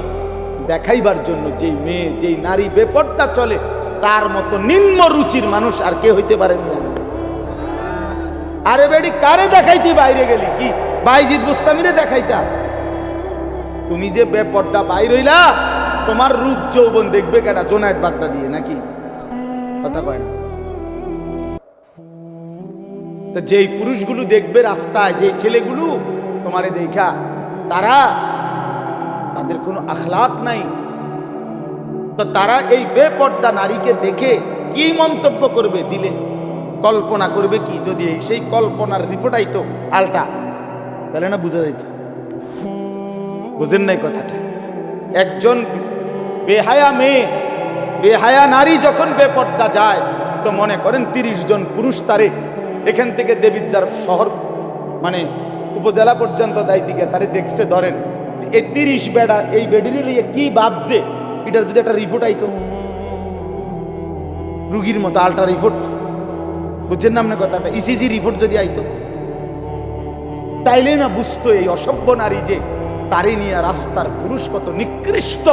দেখাইবার জন্য যেই মেয়ে, যেই নারী বেপর্দা চলে, তার মতো নিম্ন রুচির মানুষ আর কে হইতে পারেনি। আরে বেডি, কারে দেখাইতি বাইরে গেলি? কি বাইজিদ বুস্তামিরে দেখাইতা? তুমি যে বেপর্দা বাইর হইলা, তোমার রূপ যৌবন দেখবে কেটা? জোনায়েদ বাগদাদি নাকি? কথা কয় না তো। যেই পুরুষগুলো দেখবে রাস্তায়, যেই ছেলেগুলো তোমারে দেখা, তাদের কোনো আখলাক নাই, তো তারা এই বেপর্দা নারীকে দেখে কি মন্তব্য করবে? দিলে কল্পনা করবে কি? যদি সেই কল্পনার রিপোর্ট আইতো আলটা, তাহলে না বুঝা যাইত। বুঝেন নাই কথাটা? একজন বেহায়া মেয়ে, বেহায়া নারী যখন বেপর্দা যায়, তো মনে করেন 30 জন পুরুষ তারে এখান থেকে দেবিদ্বার শহর মানে উপজেলা পর্যন্ত যাইতে গিয়ে তারে দেখছে, ধরেন এই 30 বেড়া এই বেডির লিয়ে কি ভাবছে, এটার যদি একটা রিপোর্ট আইতো, রুগীর মতো আল্ট্রা রিপোর্ট, বুঝছেন না আপনার কথাটা? ইসিজি রিপোর্ট যদি আইতো, তাইলে না বুঝতো এই অসভ্য নারী যে তারে নিয়ে রাস্তার পুরুষ কত নিকৃষ্ট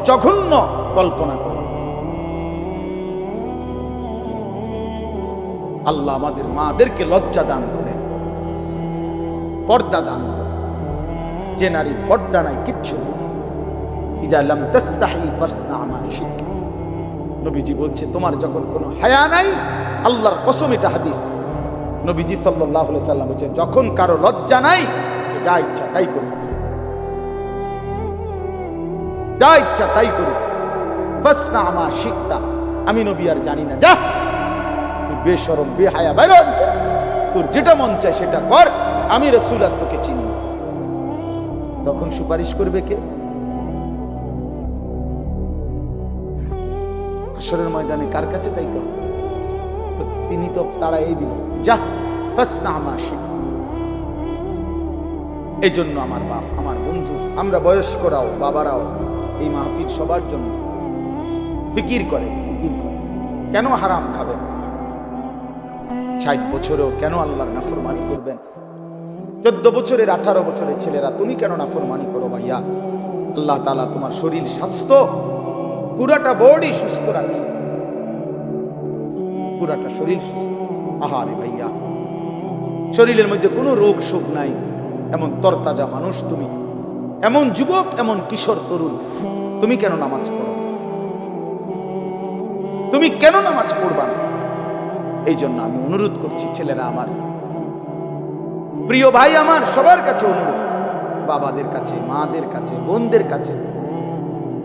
জঘন্য কল্পনা করে। আল্লাহ আমাদের মাদেরকে লজ্জা দান করেন, পর্দা দান করেন। যে নারীর পর্দা নাই, কিচ্ছু নেই। ইজা লাম তাস্তাহি ফাসনা মা শি'ত। নবীজি বলছে, তোমার যখন কোনো হায়া নাই, আল্লাহর কসম, এটা হাদিস, নবীজি সাল্লাল্লাহু আলাইহি সাল্লাম বলেছেন, যখন কারো লজ্জা নাই, সে যা ইচ্ছা তাই করুক, যা ইচ্ছা তাই করুক। ফাসনা মা শি'ত, আমি নবী আর জানি না, যা তুই বেশরম বেহায়া বাইর হ, তোর যেটা মন চায় সেটা কর, আমি রাসূল আর তোকে চিনি। তখন সুপারিশ করবে কে? হাসরের ময়দানে কার কাছে? তাই তো তিনি তো তাড়াই দিল, যা ফাসনা মা শি'ত। এই জন্য আমার বাপ, আমার বন্ধু, আমরা বয়স্করাও, বাবারাও এই মাহফিল সবার জন্য ফিকির করে, কেন হারাম খাবেন? 60 বছরেও কেন আল্লাহর নাফরমানি করবেন? 14 বছরের 18 বছরের ছেলেরা তুমি কেন নাফরমানি করো ভাইয়া? আল্লাহ তাআলা তোমার শরীর স্বাস্থ্য পুরাটা বডি সুস্থ রাখছে, পুরাটা শরীর সুস্থ। আহারে ভাইয়া, শরীরের মধ্যে কোনো রোগ শোক নাই, এমন তরতাজা মানুষ তুমি, এমন যুবক, এমন কিশোর তরুণ, তুমি কেন নামাজ পড়ো? তুমি কেন নামাজ পড়বা না? এই জন্য আমি অনুরোধ করছি, ছেলেরা আমার, প্রিয় ভাই আমার, সবার কাছে অনুরোধ, বাবাদের কাছে, মাদের কাছে, বোনদের কাছে,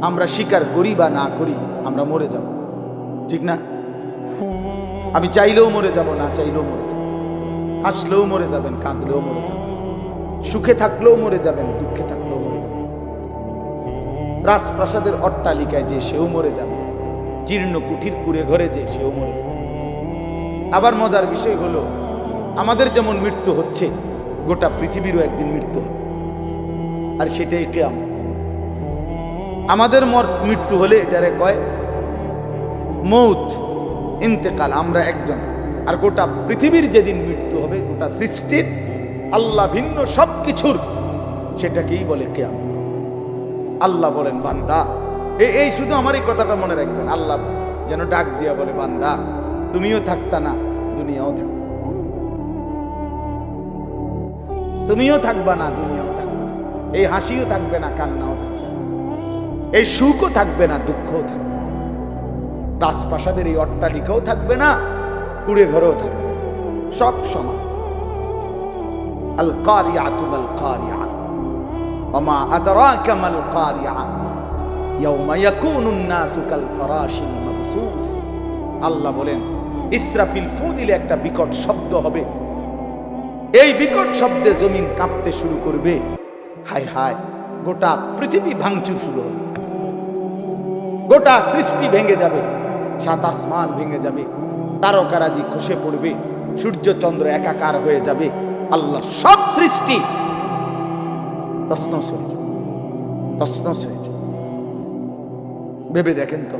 আমরা স্বীকার করি বা না করি, আমরা মরে যাব, ঠিক না? আমি চাইলেও মরে যাব, না চাইলেও মরে যাব। হাসলেও মরে যাবেন, কাঁদলেও মরে যাবেন, সুখে থাকলেও মরে যাবেন, দুঃখে থাকলেও মরে যাবেন। রাজপ্রাসাদের অট্টালিকায় যে সেও মরে যাবে, জীর্ণ কুঠির কুড়ে ঘরে যে সেও মরে যাবে। আবার মজার বিষয় হলো, আমাদের যেমন মৃত্যু হচ্ছে, গোটা পৃথিবীরও একদিন মৃত্যু হবে, আর সেটাই কিয়ামত। আমাদের মৃত্যু হলে এটারে কয় মৌত, ইন্তেকাল, আমরা একজন। আর গোটা পৃথিবীর যেদিন মৃত্যু হবে, গোটা সৃষ্টির, আল্লাহ ভিন্ন সব কিছুর, সেটাকেই বলে কিয়ামত। আল্লাহ বলেন, বান্দা, এই শুধু আমার এই কথাটা মনে রাখবেন, আল্লাহ যেন ডাক দিয়া বলে, বান্দা তুমিও থাকতা না, দুনিয়াও থাকবে, তুমিও থাকবা না, দুনিয়াও থাকবে, এই হাসিও থাকবে না, কান্নাও থাকবে, এই সুখও থাকবে না, দুঃখও থাকবে, রাজপ্রাসাদের এই অট্টালিকাও থাকবে না, কুড়ে ঘরেও থাকবে, সব সমান। আল কারিয়াতু মাল কারিয়া ওমা আদরাকা মাল কারিয়া ইয়াউমা ইয়াকুনুন নাসু কাল ফারাশিল মাবসুস। আল্লাহ বলেন, ইসরাফিল ফু দিলে একটা বিকট শব্দ হবে, এই বিকট শব্দে জমিন কাঁপতে শুরু করবে। হায় হায়, গোটা পৃথিবী ভাঙচুর শুরু হবে, গোটা সৃষ্টি ভেঙে যাবে, সাত আসমান ভেঙে যাবে, তারকারাজি খসে পড়বে, সূর্য চন্দ্র একাকার হয়ে যাবে, আল্লাহ সব সৃষ্টি তছনছ হয়ে যাবে, তছনছ হয়ে যাবে। ভেবে দেখেন তো।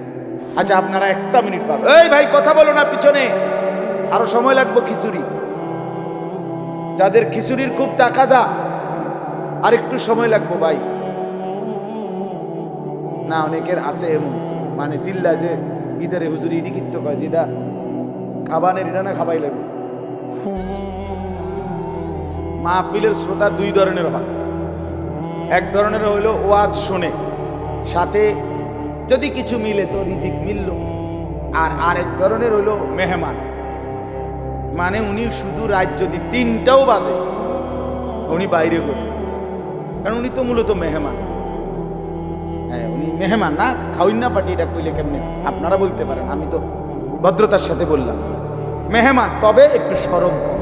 আচ্ছা, আপনারা একটা মিনিট ভাবেন। এই ভাই, কথা বলো না, পিছনে আরো সময় লাগবে। খিচুড়ি, যাদের খিচুড়ির খুব তাকাজা, আর একটু সময় লাগবে ভাই। না, অনেকের আছে এমন, মানে চিল্লা যে ইদারে হুজুরি ইডি কিত্ত কয়, যেটা খাবানের এটা না খাবাই লাগবে। মাহফিলের শ্রোতা দুই ধরনের হয়। এক ধরনের হইলো ওয়াজ শোনে, সাথে যদি কিছু মিলে তো রিজিক মিলল। আর আরেক ধরনের হইলো মেহমান, মানে উনি শুধু রাত যদি 3টাও বাজে উনি বাইরে করবে, কারণ উনি তো মূলত মেহমান। হ্যাঁ, উনি মেহমান না, খাওয়াই না ফাটি, এটা কইলে কেমনে আপনারা বলতে পারেন, আমি তো ভদ্রতার সাথে বললাম মেহমান, তবে একটু শরম কম,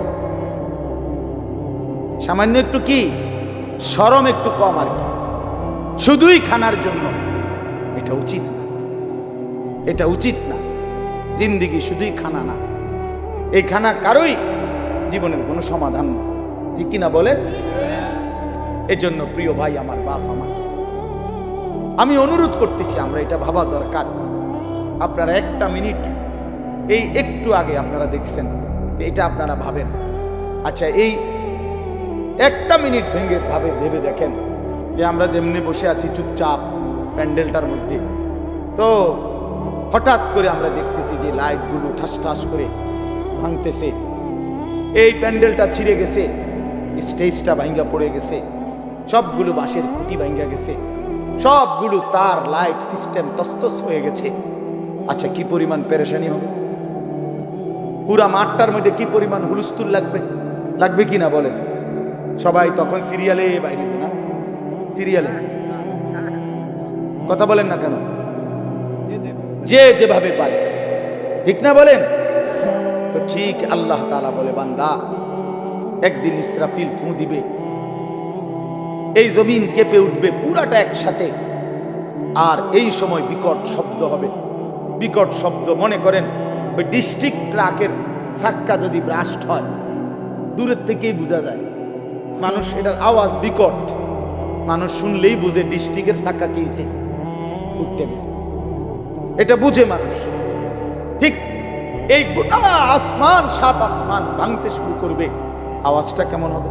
সামান্য একটু কি শরম একটু কম আর কি। শুধুই খানার জন্য এটা উচিত না, এটা উচিত না। জিন্দিগি শুধুই খানা না, এই খানা কারোই জীবনের কোনো সমাধান না, ঠিক কিনা বলেন? এজন্য প্রিয় ভাই আমার, বাপ আমার, আমি অনুরোধ করতেছি, আমরা এটা ভাবা দরকার। আপনারা একটা মিনিট, এই একটু আগে আপনারা দেখছেন, এটা আপনারা ভাবেন। আচ্ছা, এই একটা মিনিট ভেবে দেখেন যে আমরা যেমনি বসে আছি চুপচাপ প্যান্ডেলটার মধ্যে, তো হঠাৎ করে আমরা দেখতেছি যে লাইটগুলো ঠাস ঠাস করে ভাঙতেছে, এই প্যান্ডেলটা ছিঁড়ে গেছে, স্টেজটা ভাঙ্গা পড়ে গেছে, সবগুলো বাঁশের খুঁটি ভাঙ্গা গেছে, সবগুলো তার লাইট সিস্টেম তস্তস হয়ে গেছে। আচ্ছা, কি পরিমাণ পেরেশানি হবে? পুরা মাঠটার মধ্যে কি পরিমাণ হুলস্থুল লাগবে কি না বলেন? সবাই তখন সিরিয়ালে বাইরে, না সিরিয়ালে, কথা বলেন না কেন? যে যেভাবে পারে, ঠিক না বলেন? তো ঠিক আল্লাহ তাআলা বলে, বান্দা একদিন ইসরাফিল ফু দিবে, এই জমিন কেঁপে উঠবে পুরাটা একসাথে, আর এই সময় বিকট শব্দ হবে। বিকট শব্দ, মনে করেন ওই ডিস্ট্রিক্ট ট্রাকের চাক্কা যদি ব্রাস্ট হয়, দূরের থেকেই বোঝা যায়, মানুষ এটা আওয়াজ বিকট, মানুষ শুনলেই বুঝে ডিস্ট্রিক্টের চাক্কা কি হয়েছে, উঠতে গেছে, এটা বুঝে মানুষ। ঠিক এই গোটা আসমান, সাত আসমান ভাঙতে শুরু করবে, আওয়াজটা কেমন হবে?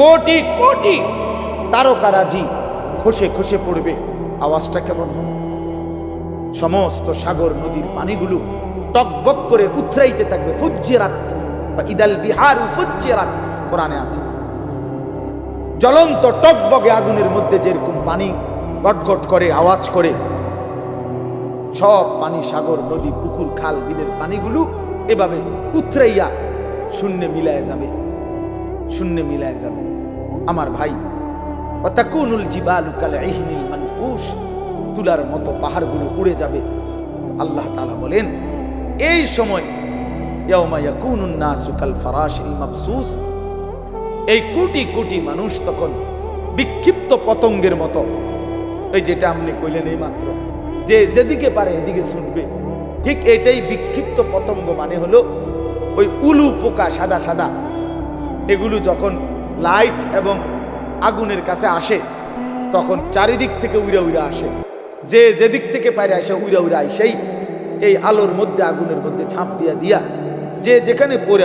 কোটি কোটি তারকারাজি খসে খসে পড়বে, আওয়াজটা কেমন হবে? সমস্ত সাগর নদীর পানিগুলো টকবক করে উথরাইতে থাকবে। ফুজ্জিরাত বা ইদাল বিহারু ফুজ্জিরাত কোরআনে আছে। জ্বলন্ত টকবগে আগুনের মধ্যে যেরকম পানি গটগট করে আওয়াজ করে, সব পানি, সাগর নদী পুকুর খাল বিলের পানিগুলো এভাবে উথরাইয়া শূন্যে মিলায় যাবে, শূন্যে মিলায় যাবে। আমার ভাই, ওয়াতাকুনুল জিবালু কালইহনিল মানফুশ, তুলার মতো পাহাড়গুলো উড়ে যাবে। আল্লাহ তাআলা বলেন, এই সময় ইয়াউমা ইয়াকুনুন নাসু কাল ফারাশিল মাবসুস, এই কোটি কোটি মানুষ তখন বিক্ষিপ্ত পতঙ্গের মতো। এই যেটা আপনি কইলেন এই মাত্র, যে যেদিকে পারে এদিকে ছুটবে, ঠিক এটাই বিক্ষিপ্ত পতঙ্গ মানে হলো ওই উলু পোকা সাদা সাদা। এগুলো যখন লাইট এবং আগুনের কাছে আসে তখন চারিদিক থেকে উইরা উইরা আসে, যে যেদিক থেকে পারে আসে উইরা উইরা আসেই এই আলোর মধ্যে আগুনের মধ্যে ঝাঁপ দিয়া দিয়া যে যেখানে পড়ে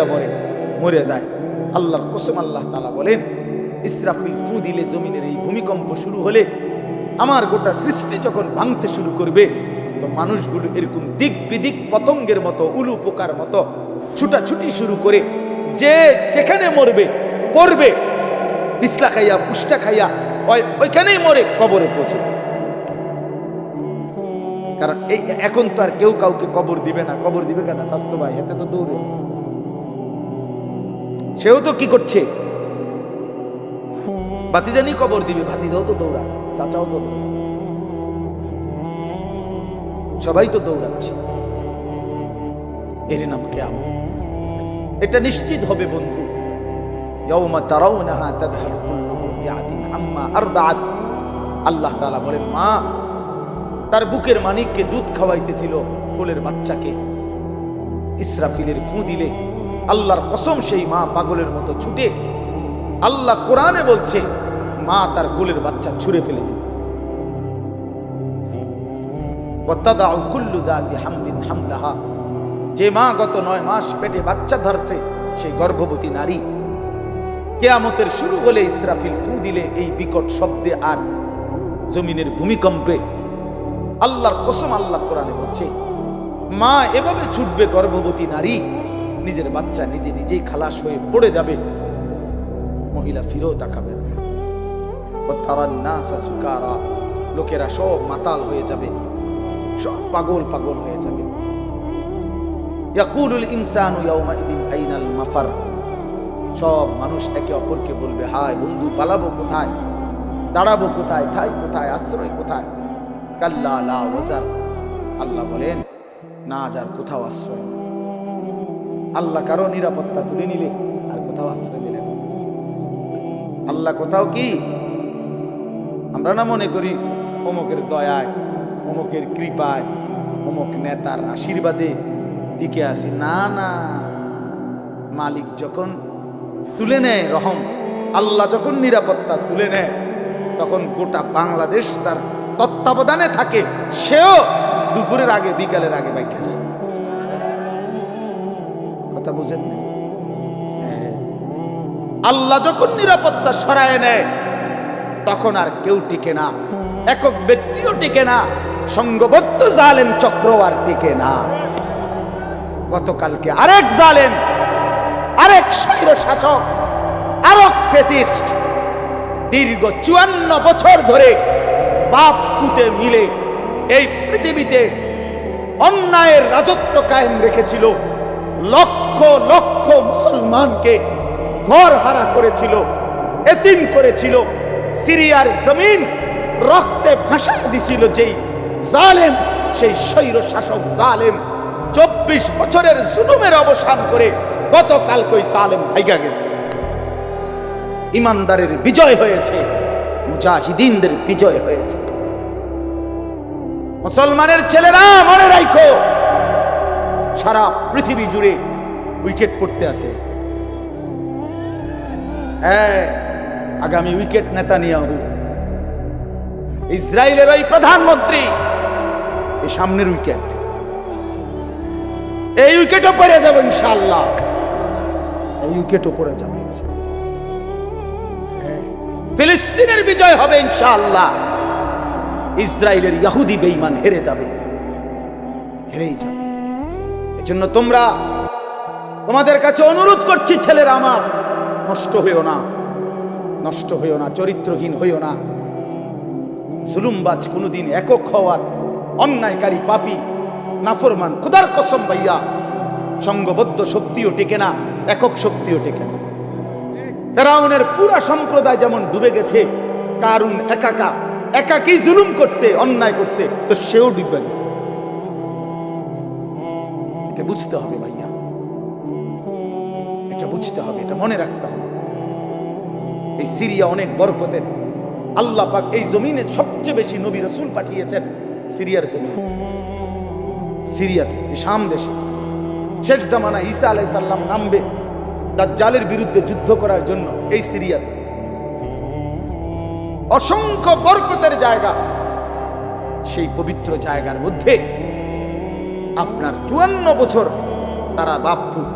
মরে যায়। আল্লাহর কসম, আল্লাহ তাআলা বলেন, ইসরাফিল ফু দিলে জমিনের এই ভূমিকম্প শুরু হলে, আমার গোটা সৃষ্টি যখন ভাঙতে শুরু করবে, তো মানুষগুলো এরকম দিক বিদিক পতঙ্গের মতো, উলু পোকার মতো ছুটাছুটি শুরু করে যে যেখানে মরবে পড়বে, পিছলা খাইয়া ফুসটা খাইয়া ওইখানেই মরে কবরে পৌঁছে। কারণ এই এখন তো আর কেউ কাউকে কবর দিবে না। কবর দিবে কেন? স্বাস্থ্য ভাই হাতে তো দৌড়ে, সেও তো কি করছে, ভাতিজানি কবর দিবে, ভাতিজাও তো দৌড়া, চাচাও তো দৌড়া, সবাই তো দৌড়াচ্ছে। এর নাম কিয়ামত। এটা নিশ্চিত হবে বন্ধু। ইয়াউমা তারাউনাহা তাযহালু কুল্লু মুরদিআতিন আম্মা আরদাআত। আল্লাহ তাআলা বলেন, মা তার বুকের মানিককে দুধ খাওয়াইতেছিল, কোলের বাচ্চাকে, ইসরাফিলের ফু দিলে আল্লাহর কসম সেই মা পাগলের মতো ছুটে, আল্লাহ কোরআনে বলছে, মা তার কোলের বাচ্চা ছুঁড়ে ফেলে দিবে। ওয়াতাদাউ কুল্লু যাতি হামলিন হামলাহা। যে মা গত 9 মাস পেটে বাচ্চা ধরছে, সেই গর্ভবতী নারী কিয়ামতের শুরু হলে ইসরাফিল ফু দিলে এই বিকট শব্দে আর জমিনের ভূমিকম্পে, আল্লাহর কসম, আল্লাহ কোরআনে বলছে, মা এভাবে ছুটবে, গর্ভবতী নারী নিজের বাচ্চা নিজেই খালাস হয়ে পড়ে যাবে, মহিলা ফিরেও তাকাবে না। তারান নাসা সুকারা, লোকেরা সব মাতাল হয়ে যাবে, সব পাগল পাগল হয়ে যাবে। ইয়াকুলুল ইনসানু ইয়াউমাইদিন আইনাল মাফার। সব মানুষ একে অপরকে বলবে, হায় বন্ধু, পালাবো কোথায়, দাঁড়াবো কোথায়, ঠাই কোথায়, আশ্রয় কোথায়? কাল্লা লা ওয়াজার। আল্লাহ বলেন, না যার কোথাও আশ্রয়। আল্লাহ কারো নিরাপত্তা তুলে নিলে আর কোথাও আশ্রয় দিলেন। আল্লাহ কোথাও কি, আমরা না মনে করি অমুকের দয়ায়, অমুকের কৃপায়, অমুক নেতার আশীর্বাদে টিকে আসি। না না, মালিক যখন তুলে নেয় রহম, আল্লাহ যখন নিরাপত্তা তুলে নেয়, তখন গোটা বাংলাদেশ তার তত্ত্বাবধানে থাকে, সেও দুপুরের আগে বিকালের আগে বাইকে যায়। কথা বুঝেন না? আল্লাহ যখন নিরাপত্তা সরায় নেয়, তখন আর কেউ টিকে না, একক ব্যক্তিও টিকে না, সংঘবদ্ধ জালেম চক্র আর টিকে না। গতকালকে আরেক জালেম, আরেক স্বৈর শাসক, আরেক ফ্যাসিস্ট দীর্ঘ 54 বছর ধরে বাপ পুতে মিলে এই পৃথিবীতে অন্যায়ের রাজত্ব কায়েম রেখেছিল, লক্ষ লক্ষ মুসলমানকে ঘর হারা করেছিল, এতিম করেছিল, সিরিয়ার জমিন রক্তে ভাসায় দিছিল। যেই জালেম, সেই স্বৈর শাসক জালেম 24 বছরের জুলুমের অবসান করে গতকালকে ওই জালেম ভাইগা গেছে। ইমানদারের বিজয় হয়েছে, মুজাহিদিনদের বিজয় হয়েছে। মুসলমানের ছেলেরা মনে রাখো, সারা পৃথিবী জুড়ে উইকেট পড়তে আছে। হ্যাঁ, আগামী উইকেট নেতানিয়াহু, ইসরায়েলের ওই প্রধানমন্ত্রী, এই সামনের উইকেট, এই উইকেটও পড়ে যাবে ইনশাআল্লাহ, এই উইকেটও পড়ে যাবে। ফিলিস্তিনের বিজয় হবে ইনশাআল্লাহ, ইসরায়েলের ইহুদি বেঈমান হেরে যাবে, হেরেই যাবে। এজন্য তোমাদের কাছে অনুরোধ করছি, ছেলেরা আমার, নষ্ট হইও না, নষ্ট হইও না, চরিত্রহীন হইও না। জুলুমবাজ কোনোদিন একক হওয়ার, অন্যায়কারী পাপী নাফরমান খোদার কসম ভাইয়া, সংঘবদ্ধ শক্তিও টেকে না, একক শক্তিও টেকে না। ফেরাউনের পুরা সম্প্রদায় যেমন ডুবে গেছে, কারুন একাকী জুলুম করছে, অন্যায় করছে, তো সেও ডুবে গেছে। এটা বুঝতে হবে ভাইয়া, এটা বুঝতে হবে, এটা মনে রাখতে হবে। এই সিরিয়া অনেক বরকতের, আল্লাহ পাক এই জমিনে সবচেয়ে বেশি নবী রাসূল পাঠিয়েছেন সিরিয়ার জমিনে, সিরিয়াতে, শাম দেশে। শেষ জামানা ঈসা আলাইহিস সালাম নামবে দাজ্জালের বিরুদ্ধে যুদ্ধ করার জন্য এই সিরিয়াতে। অসংখ্য বরকতের জায়গা, সেই পবিত্র জায়গার মধ্যে আপনার 54 বছর তারা বাপপুত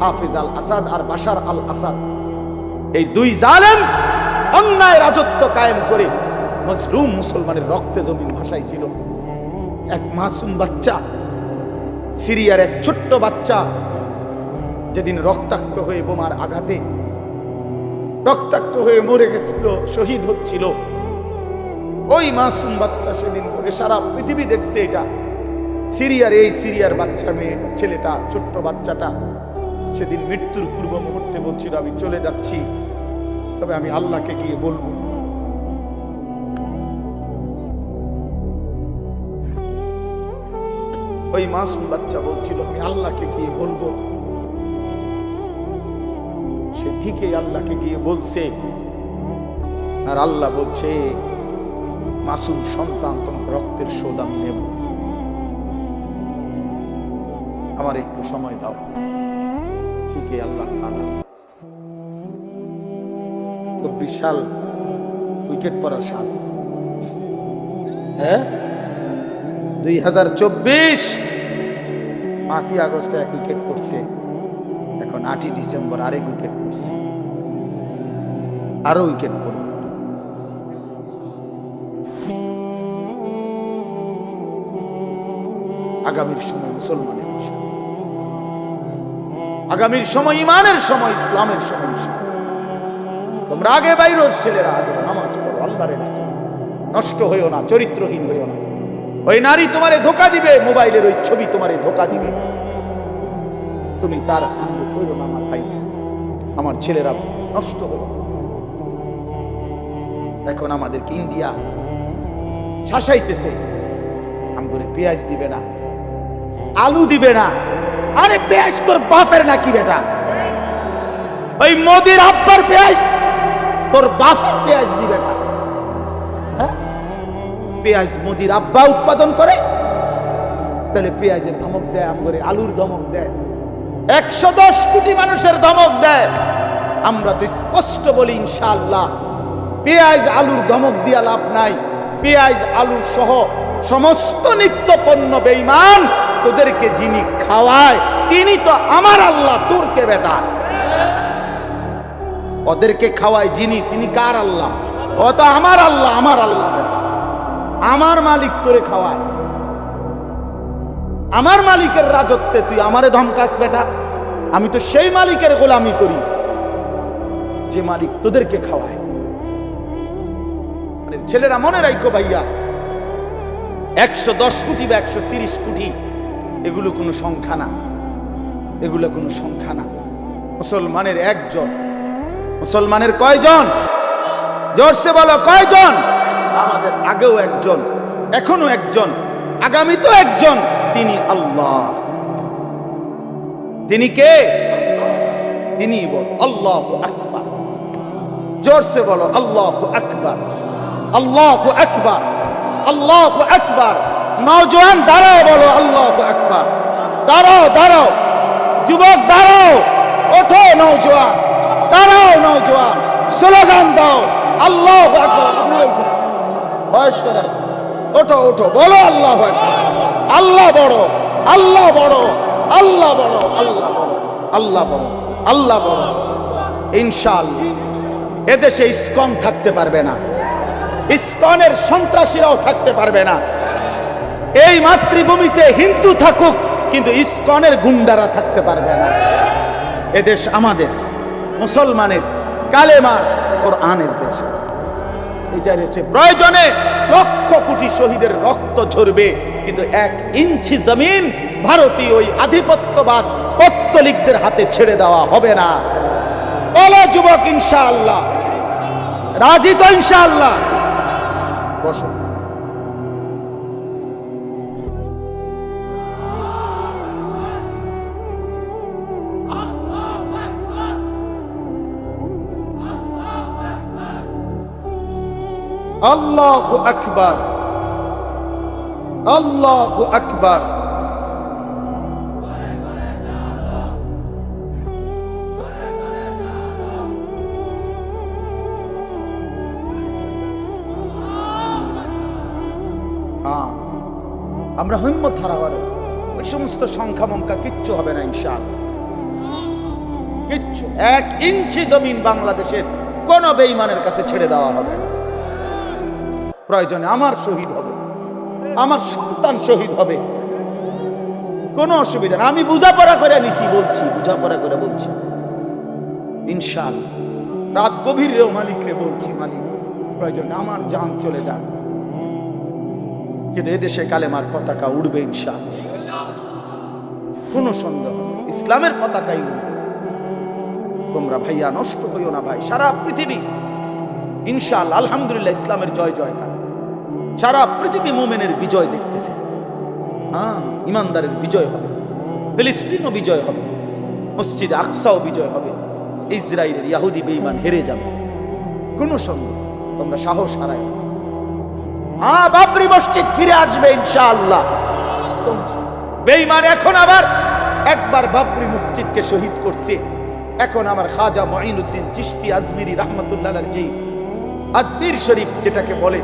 হাফিজ আল আসাদ আর বাশার আল আসাদ, এই দুই জালেম অন্যায় রাজত্ব কায়েম করে মজলুম মুসলমানের রক্তে জমিন ভাসাইছিল। এক মাসুম বাচ্চা, সিরিয়ার এক ছোট্ট বাচ্চা যেদিন রক্তাক্ত হয়ে বোমার আঘাতে রক্তাক্ত হয়ে মরে গেছিল, শহীদ হচ্ছিল, ওই মাসুম বাচ্চা সেদিন সারা পৃথিবী দেখছে এটা। সিরিয়ার এই সিরিয়ার বাচ্চা মেয়ে ছেলেটা, ছোট্ট বাচ্চাটা সেদিন মৃত্যুর পূর্ব মুহূর্তে বলছিল, আমি চলে যাচ্ছি, তবে আমি আল্লাহকে গিয়ে বলবো। ওই মাসুম বাচ্চা বলছিল, আমি আল্লাহকে গিয়ে বলবো। সে ঠিকই আল্লাহকে গিয়ে বলছে, আর আল্লাহ বলছে, মাসুম সন্তান, তোমার রক্তের শোধ আমি নেব, আমার একটু সময় দাও। ঠিকই আল্লাহ তাআলা 24 সাল উইকেট পড়ার সাল, 2024 5ই আগস্টে 1 উইকেট পড়ছে, এখন 8ই ডিসেম্বর আরেক উইকেট পড়ছে, আরো উইকেট পড়বে। আগামীর সময় মুসলমানের বিষয়, আগামীর সময় ইমানের সময়, ইসলামের সময়। তোমরা আগে বাইরে, ছেলেরা আগে নামাজ পড়ো, আল্লাহরে ডাকো, নষ্ট হইও না, চরিত্রহীন হইও না। ওই নারী তোমারে ধোকা দিবে, মোবাইলের ওই ছবি তোমারে ধোকা দিবে, তুমি তার সঙ্গে করো না। আমার ভাই, আমার ছেলেরা নষ্ট হলো। এখন আমাদেরকে ইন্ডিয়া শাসাইতেছে, আমগরে পেঁয়াজ দিবে না, আলু দিবে না। আরে পেঁয়াজ তোর বাপের নাকি বেটা? ওই মোদির আব্বার পেঁয়াজ তোর বাপের পেঁয়াজ দিবে না? পেঁয়াজ মোদির আব্বা উৎপাদন করে, তাহলে পেঁয়াজের ধমক দেয়, আমগরে আলুর ধমক দেয়, 110 কোটি মানুষের ধমক দেয়। আমরা তো স্পষ্ট বলি, ইনশাআল্লাহ পেঁয়াজ আলুর ধমক দিয়া লাভ নাই। পেঁয়াজ আলু সহ সমস্ত নিত্য পণ্য বেঈমান, তোদেরকে যিনি খাওয়ায় তিনি তো আমার আল্লাহ, তোর কে বেটা? ওদেরকে খাওয়ায় যিনি, তিনি কার আল্লাহ? ও তো আমার আল্লাহ, আমার আল্লাহ বেটা, আমার মালিক তোরে খাওয়ায়। আমার মালিকের রাজত্বে তুই আমারে ধমকাস বেটা? আমি তো সেই মালিকের গোলামি করি যে মালিক তোদেরকে খাওয়ায়। ছেলেরা মনে রাখো ভাইয়া, 110 কোটি বা 130 কোটি এগুলো কোনো সংখ্যা না, এগুলো কোনো সংখ্যা না। মুসলমানের একজন, মুসলমানের কয়জন? জোরসে বলো, কয়জন? আমাদের আগেও একজন, এখনো একজন, আগামী তো একজন, তিনি আল্লাহ। তিনি কে? তিনি বল আল্লাহু আকবার। জোরসে বলো আল্লাহু আকবার, আল্লাহু আকবার, আল্লাহু আকবার। নওজোয়ান দাঁড়াও, বলো আল্লাহু আকবার। দাঁড়াও, দাঁড়াও যুবক, দাঁড়াও, ওঠো নওজোয়ান, দাঁড়াও নওজোয়ান, স্লোগান দাও আল্লাহু আকবার। বয়স্করা ওঠো, ওঠো, বলো আল্লাহু আকবার। আল্লাহ বড়, আল্লাহ বড়, আল্লাহ বড়, আল্লাহ বড়, আল্লাহ বড়, আল্লাহ বড়। ইনশাআল্লাহ এদেশে ইসকন থাকতে পারবে না, ইসকনের সন্ত্রাসীরাও থাকতে পারবে না। এই মাতৃভূমিতে হিন্দু থাকুক, কিন্তু ইসকনের গুন্ডারা থাকতে পারবে না। এদেশ আমাদের, মুসলমানের, কালেমার, কোরআনের দেশ। এটা হচ্ছে প্রয়োজনে লক্ষ কোটি শহীদের রক্ত ঝরবে, কিন্তু 1 ইঞ্চি জমিন ভারতীয় ওই আধিপত্যবাদ পত্তলিকদের হাতে ছেড়ে দেওয়া হবে না। বলো যুবক, ইনশাআল্লাহ রাজি তো? ইনশাআল্লাহ বসো। আল্লাহু আকবার, আল্লাহু আকবার। হ্যাঁ, আমরা হিম্মত হারাবার ওই সমস্ত সংখ্যা মঙ্কা কিচ্ছু হবে না ইনশাআল্লাহ, কিচ্ছু। 1 ইঞ্চি জমিন বাংলাদেশের কোন বেঈমানের কাছে ছেড়ে দেওয়া হবে না। প্রয়োজনে আমার শহীদ হবে, আমার সন্তান শহীদ হবে, কোনো অসুবিধা না। আমি বুঝাপড়া করে নিছি, বলছি বুঝাপড়া করে বলছি ইনশাআল্লাহ। রাত গভীর রেও মালিকরে বলছি, মালিক প্রয়োজনে আমার জান চলে যান, কিন্তু এদেশে কালেমার পতাকা উড়বে ইনশাআল্লাহ, কোনো সন্দেহ নেই, ইসলামের পতাকাই উড়বে। তোমরা ভাইয়া নষ্ট হইও না ভাই। সারা পৃথিবী ইনশাআল্লাহ আলহামদুলিল্লাহ ইসলামের জয় জয়কার। সারা পৃথিবী মুমিনের বিজয় দেখতেছে। হ্যাঁ, ইমানদারের বিজয় হবে, ফিলিস্তিনও বিজয় হবে, মসজিদে আকসাও বিজয় হবে, ইসরায়েলের ইহুদি বেঈমান হেরে যাবে, কোনো সন্দেহ। তোমরা সাহস হারায়। হ্যাঁ, বাবরি মসজিদ ফিরে আসবে ইনশাআল্লাহ। বেঈমান এখন আবার একবার বাবরি মসজিদকে শহীদ করছে, এখন আমার খাজা মুঈনুদ্দিন চিশতি আজমিরি রাহমাতুল্লাহ আলাইহি যে আজমির শরীফ যেটাকে বলে,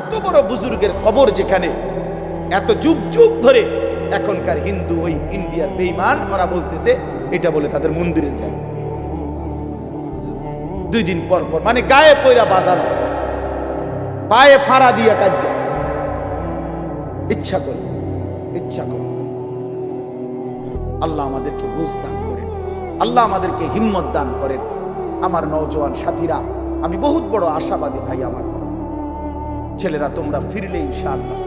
এত বড় বুজুর্গের কবর যেখানে এত যুগ যুগ ধরে, এখনকার হিন্দু ওই ইন্ডিয়ার বেঈমান ওরা বলতেছে এটা বলে তাদের মন্দিরের জায়গা। 2 দিন পর পর মানে গায়ে পয়রা বাজানো, পায়ে ফাড়া দিয়া কাজ্জা, ইচ্ছা করে ইচ্ছা করে। আল্লাহ আমাদেরকে বুঝ দান করেন, আল্লাহ আমাদেরকে হিম্মত দান করেন। আমার নওজোয়ান সাথীরা, আমি বহুত বড় আশাবাদী ভাই। আমার ছেলেরা, তোমরা ফিরলে ইনশাআল্লাহ,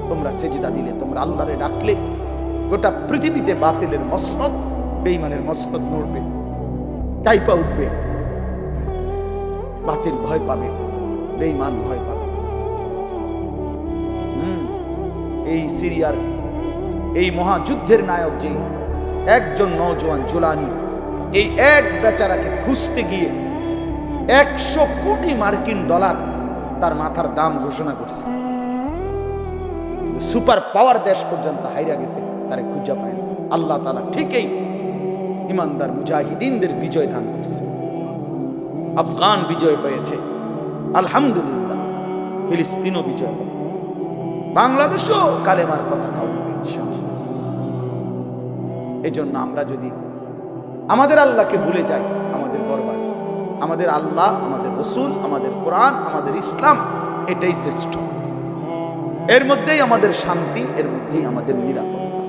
তোমরা সেজদা দিলে, তোমরা আল্লাহরে ডাকলে, গোটা পৃথিবীতে বাতিলের মসনদ, বেঈমানের মসনদ নড়বে, কাইপা উঠবে। বাতিল ভয় পাবে, বেঈমান ভয় পাবে। এই সিরিয়ার এই মহাযুদ্ধের নায়ক যে একজন নওজোয়ান জুলানি, এই এক বেচারাকে খুঁজতে গিয়ে 100 কোটি মার্কিন ডলার তার মাথার দাম ঘোষণা করছে, সুপার পাওয়ার দেশ পর্যন্ত হাইরা গেছে, তারে খুঁজে পায় না। আল্লাহ তাআলা ঠিকই ইমানদার মুজাহিদিনদের বিজয় দান করছে। আফগান বিজয় হয়েছে আলহামদুলিল্লাহ, ফিলিস্তিনও বিজয় হবে, বাংলাদেশও কালেমার পতাকা উড়বে ইনশাআল্লাহ। এজন্য আমরা যদি আমাদের আল্লাহকে ভুলে যাই, আমাদের বরবাদ। আমাদের আল্লাহ, আমাদের রাসূল, আমাদের কোরআন, আমাদের ইসলাম, এটাই শ্রেষ্ঠ। এর মধ্যেই আমাদের শান্তি, এর মধ্যেই আমাদের নিরাপত্তা,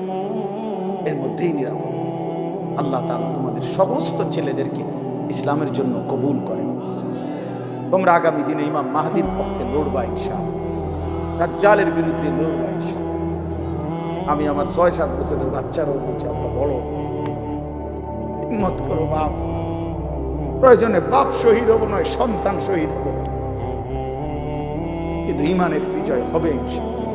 এর মধ্যেই নিরাপত্তা। আল্লাহ তাআলা তোমাদের সমস্ত ছেলেদেরকে ইসলামের জন্য কবুল করেন। তোমরা আগামী দিনে ইমাম মাহদির পক্ষে লড়বা ইনশাআল্লাহ, দাজ্জালের বিরুদ্ধে লড়বা ইনশাআল্লাহ। আমি আমার 6-7 বছরের বাচ্চারও বলছি, আমরা বলো হিম্মত করো বাপ। প্রয়োজনে বাপ শহীদ হবো নয়, সন্তান শহীদ হবো, কিন্তু ইমানের বিজয় হবে ইনশাআল্লাহ।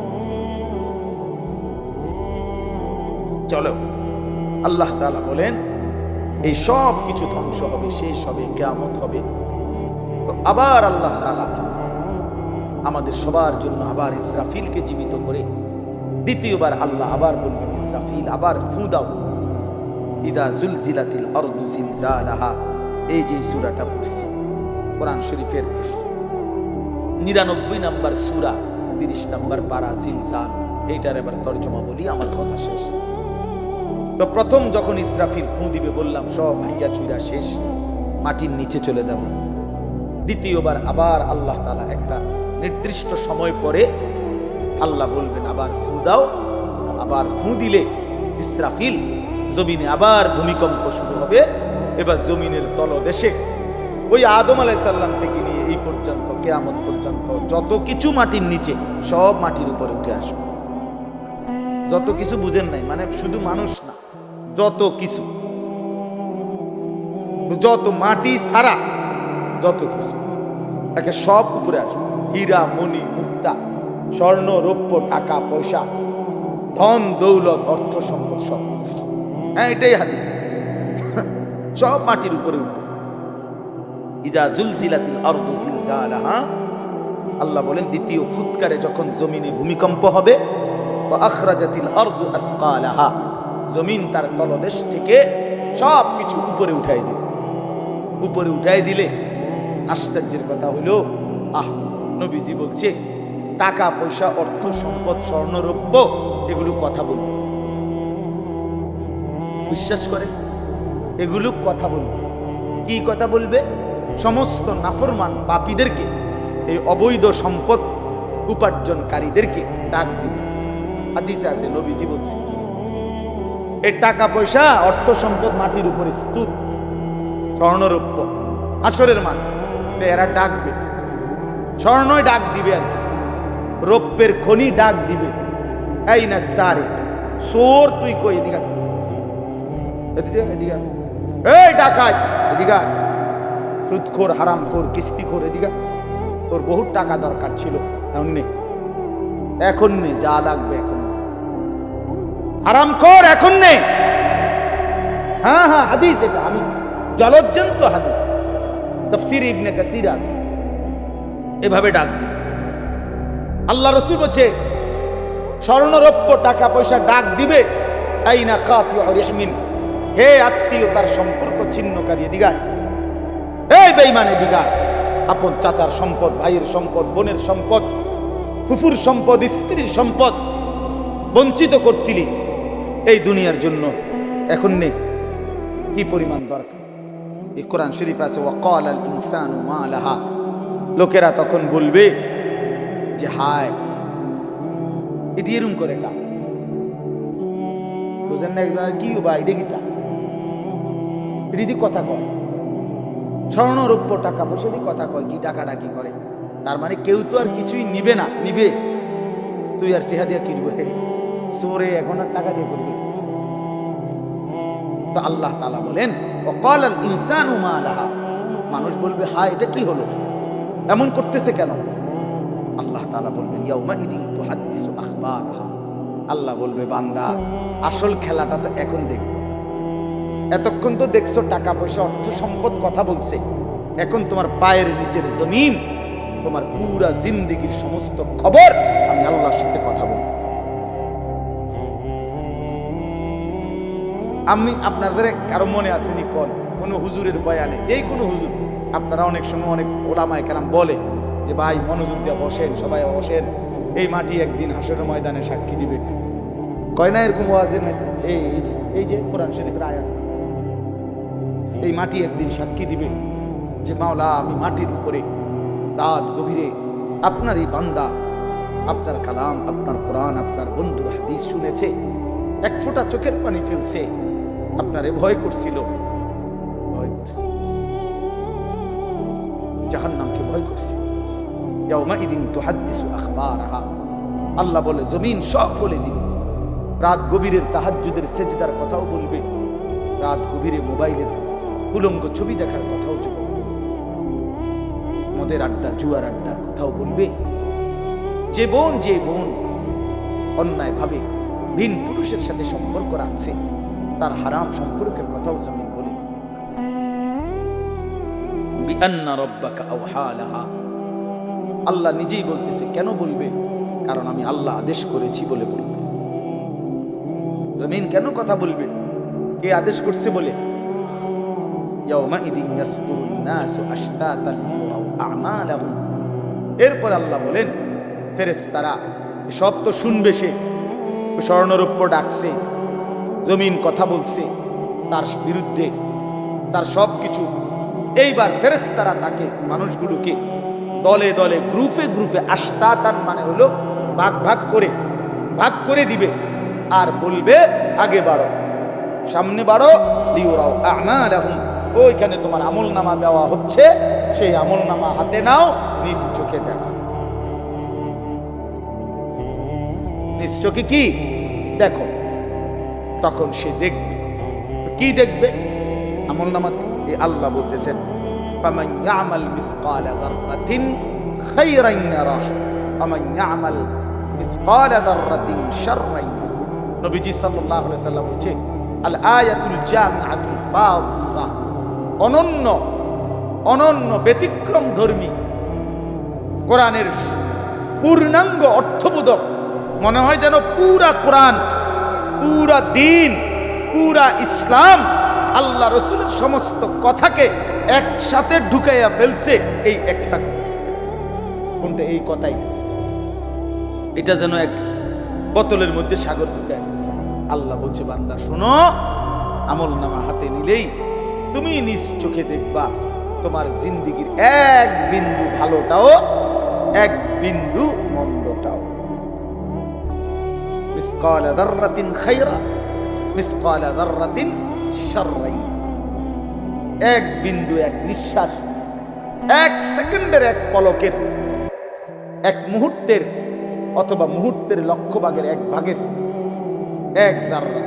চলো, আল্লাহ তাআলা বলেন এই সব কিছু ধ্বংস হবে, শেষ হবে, কিয়ামত হবে। তো আবার আল্লাহ তাআলা আমাদের সবার জন্য আবার ইসরাফিলকে জীবিত করে দ্বিতীয়বার আল্লাহ আবার বলবেন, ইসরাফিল আবার ফু দাও। ইদা জুলজিলাতিল আরদু জিলজালাহা, এই যে সূরাটা পড়ছি কোরআন শরীফের 99 নম্বর সূরা 30 নম্বর পারা জিলজাল, এইটার এবার তরজমা বলি, আমার কথা শেষ। তো প্রথম যখন ইসরাফিল ফু দিবে বললাম সব ভাঙ্গা চুরা শেষ, মাটির নিচে চলে যাবে। দ্বিতীয়বার আবার আল্লাহ তাআলা একটা নির্দিষ্ট সময় পরে আল্লাহ বলবেন আবার ফু দাও। আবার ফু দিলে ইসরাফিল জমিনে আবার ভূমিকম্প শুরু হবে। এবার জমিনের তলদেশে ওই আদম আলাইহিস সালাম থেকে নিয়ে এই পর্যন্ত কিয়ামত পর্যন্ত যত কিছু মাটির নিচে সব মাটির উপরে উঠে আসবে। যত কিছু বুঝেন নাই, মানে শুধু মানুষ না, যত কিছু, যত মাটি ছাড়া যত কিছু একে সব উপরে আসবে। হীরা মণি মুক্তা, স্বর্ণ রৌপ্য, টাকা পয়সা, ধন দৌলত, অর্থ সম্পদ সব। হ্যাঁ, এটাই হাদিস, সব মাটির উপরে উঠবে। ইজা জুলজিলাতিল আরদু জিলজালাহা, আল্লাহ বলেন দ্বিতীয় ফুৎকারে যখন জমিনে ভূমিকম্প হবে, আখরাজাতিল আরদু আসকালাহা, জমিন তার তলদেশ থেকে সব কিছু উপরে উঠাই দিবে। উপরে উঠাই দিলে আশ্চর্যের কথা হলো, নবীজি বলছে টাকা পয়সা অর্থ সম্পদ স্বর্ণরৌপ্য এগুলো কথা বলবে। বিশ্বাস করে এগুলো কথা বলবে। কি কথা বলবে? সমস্ত নাফরমান পাপীদেরকে, এই অবৈধ সম্পদ উপার্জনকারীদেরকে ডাক দিবে। হাদিসে আছে, নবীজি বলছে এই টাকা পয়সা অর্থ সম্পদ মাটির উপরে স্তূপ, স্বর্ণরৌপ্য হাসরের মাঠ, এরা ডাকবে। স্বর্ণই ডাক দিবে আর কি, রৌপ্যের খনি ডাক দিবে, এই না সারিক, চোর তুই কই, এদিকে এদিকে, এই ডাকাত এদিকে, সুদখোর হারামখোর কিস্তিখোর এদিকে, তোর বহুত টাকা দরকার ছিল, এখন নে যা লাগবে এখন, হারামখোর এখন নে। হ্যাঁ হ্যাঁ হাদিস, এটা আমি জলজ্জন্ত হাদিস, তাফসীর ইবনে কাসির আছে, এভাবে ডাক দিবে। আল্লাহ রাসূল বলছে স্বর্ণরৌপ্য টাকা পয়সা ডাক দিবে, আইনা কাতিউ রিহমিন, হে আত্মীয়তার সম্পর্ক ছিন্নকারী এদিগায়, এই বেঈমান এদিগায়, আপন চাচার সম্পদ, ভাইয়ের সম্পদ, বোনের সম্পদ, ফুফুর সম্পদ, স্ত্রীর সম্পদ বঞ্চিত করছিলি এই দুনিয়ার জন্য, এখন নে কি পরিমাণ দরকার। এই কোরআন শরীফ আছে, ওয়াকাল আল ইনসানু মা লাহা, লোকেরা তখন বলবে যে হায় এটি এরম করে কাম, বুঝেন না? কি ভাই দেখিতা এটি কথা কয়, স্বর্ণরৌপ্য টাকা পয়সা দিয়ে কথা কয়, কি ডাকাডাকি করে, তার মানে কেউ তো আর কিছুই নিবে না, নিবে তুই আর চেহা দিয়া কিনবে, সোরে এখন আর টাকা দিয়ে করবে। তো আল্লাহ তাআলা বলেন ওয়াকাল আল ইনসানু মা লাহা, মানুষ বলবে হায় এটা কি হলো, এমন করতেছে কেন? আল্লাহ তাআলা বলবেন ইয়াউমা ইদিন তুহাদ্দিসু আখবারাহা, আল্লাহ বলবে বান্দা আসল খেলাটা তো এখন দেখবে, এতক্ষণ তো দেখছো টাকা পয়সা অর্থ সম্পদ কথা বলছে, এখন তোমার পায়ের নিচের জমিন, তোমার পুরা জিন্দেগির সমস্ত খবর আমি আল্লাহর সাথে কথা বলবো। আমি আপনাদের কারো মনে আসেনি কোনো হুজুরের বয়ানে, যেই কোনো হুজুর, আপনারা অনেক সময় অনেক ওলামায়ে কেরাম বলে যে ভাই মনোযোগ দিয়ে বসেন, সবাই বসেন, এই মাটি একদিন হাসরের ময়দানে সাক্ষী দিবে, কয় না এরকম ওয়াজে? এই যে কোরআন শরীফের আয়াত, এই মাটি একদিন সাক্ষী দিবে যে মাওলা আমি মাটির উপরে রাত গভীরে আপনার এই বান্দা আপনার কালাম, আপনার কোরআন, আপনার বন্ধু হাদিস শুনেছে, এক ফোঁটা চোখের পানি ফেলছে, আপনারে ভয় করছিল, ভয় করছে, জাহান্নামকে ভয় করছে। ইয়াউমাইদিন তুহাদ্দিসু আখবারাহা, আল্লাহ বলে জমিন সব বলে দিবে, রাত গভীরের তাহাজ্জুদের সেজদার কথাও বলবে, রাত গভীরে মোবাইলের উলঙ্গ ছবি দেখার কথাও বলবে, মদের আড্ডা জুয়ার আড্ডার কথাও বলবে, যে বোন অন্যায় ভাবে ভিন পুরুষের সাথে সম্পর্ক রাখছে তার হারাম সম্পর্কের কথাও জমিন বলে বিআন্না রাব্বাকা আওহা লাহা, আল্লাহ নিজেই বলতেছে, কেন বলবে? কারণ আমি আল্লাহ আদেশ করেছি বলে বলবে। জমিন কেন কথা বলবে? কে আদেশ করছে বলে। ইয়াউমাইদিন ইয়াসদুরুন নাসু আশতাতান লিয়ারাউ আ'মালাহুম, এরপর আল্লাহ বলেন ফেরেশতারা সব তো শুনবে, সে স্বর্ণরৌপ্য ডাকছে, জমিন কথা বলছে তার বিরুদ্ধে, তার সব কিছু। এইবার ফেরেশতারা তাকে, মানুষগুলোকে দলে দলে গ্রুপে গ্রুপে, আশতাতান মানে হলো ভাগ করে দিবে, আর বলবে আগে বাড়ো, সামনে বাড়ো, লিউরাও আমালাহুম, ওইখানে তোমার আমলনামা দেওয়া হচ্ছে, সেই আমলনামা হাতে নাও, নিজ চোখে দেখো, নিজ চোখে কি দেখো। তখন সে দেখবে, কি দেখবে? আমলনামাতে আল্লাহ বলতেছেন ফামান ইয়ামাল মিসকালা যাররাতিন খায়রান ইয়ারাহ ওয়া মান ইয়ামাল মিসকালা যাররাতিন শাররান ইয়ারাহ। নবীজি সাল্লাল্লাহু আলাইহি সাল্লাম বলেছে আল আয়াতুল জামিআতুল ফাযা, অনন্য ব্যতিক্রম ধর্মী কোরআনের পূর্ণাঙ্গ অর্থবোধক, মনে হয় যেন পুরা কোরআন, পুরা দিন, পুরা ইসলাম, আল্লাহ রসুলের সমস্ত কথাকে একসাথে ঢুকাইয়া ফেলছে এই একটা। কোনটা? এই কথাই। এটা যেন এক বোতলের মধ্যে সাগর ঢুকাইয়া ফেলছে। আল্লাহ বলছে, বান্দা শোনো, আমল নামা হাতে নিলেই তুমি নিজ চোখে দেখবা তোমার জিন্দিগির এক বিন্দু ভালোটাও, এক বিন্দু মন্দটাও। মিসকাল যাররাতিন খায়রা, মিসকাল যাররাতিন শাররাইন। এক বিন্দু, এক নিঃশ্বাস, এক সেকেন্ডের, এক পলকের, এক মুহূর্তের, অথবা মুহূর্তের লক্ষ ভাগের এক ভাগের এক জাররা,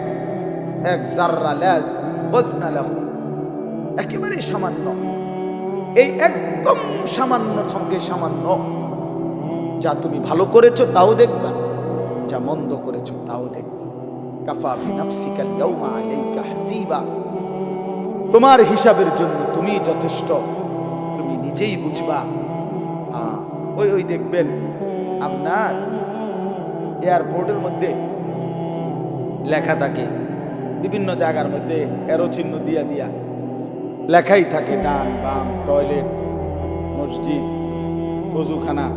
এক জাররা লা ওয়াজনা লাহু, একেবারে সামান্য। এই একদম সামান্য সঙ্গে সামান্য, যা তুমি ভালো করেছো তাও দেখবা, যা মন্দ করেছো তাও দেখবা। কাফা বিনাফসিকাল ইয়াউমা আলাইকা হাসিবা। তোমার হিসাবের জন্য তুমি যথেষ্ট, তুমি নিজেই বুঝবা। ওই দেখবেন আপনার এয়ারপোর্টের মধ্যে লেখা থাকে, বিভিন্ন জায়গার মধ্যে এরো চিহ্ন দিয়া দিয়া লেখাই থাকে, ডান বাম, টয়লেট, মসজিদ, ওযুখানা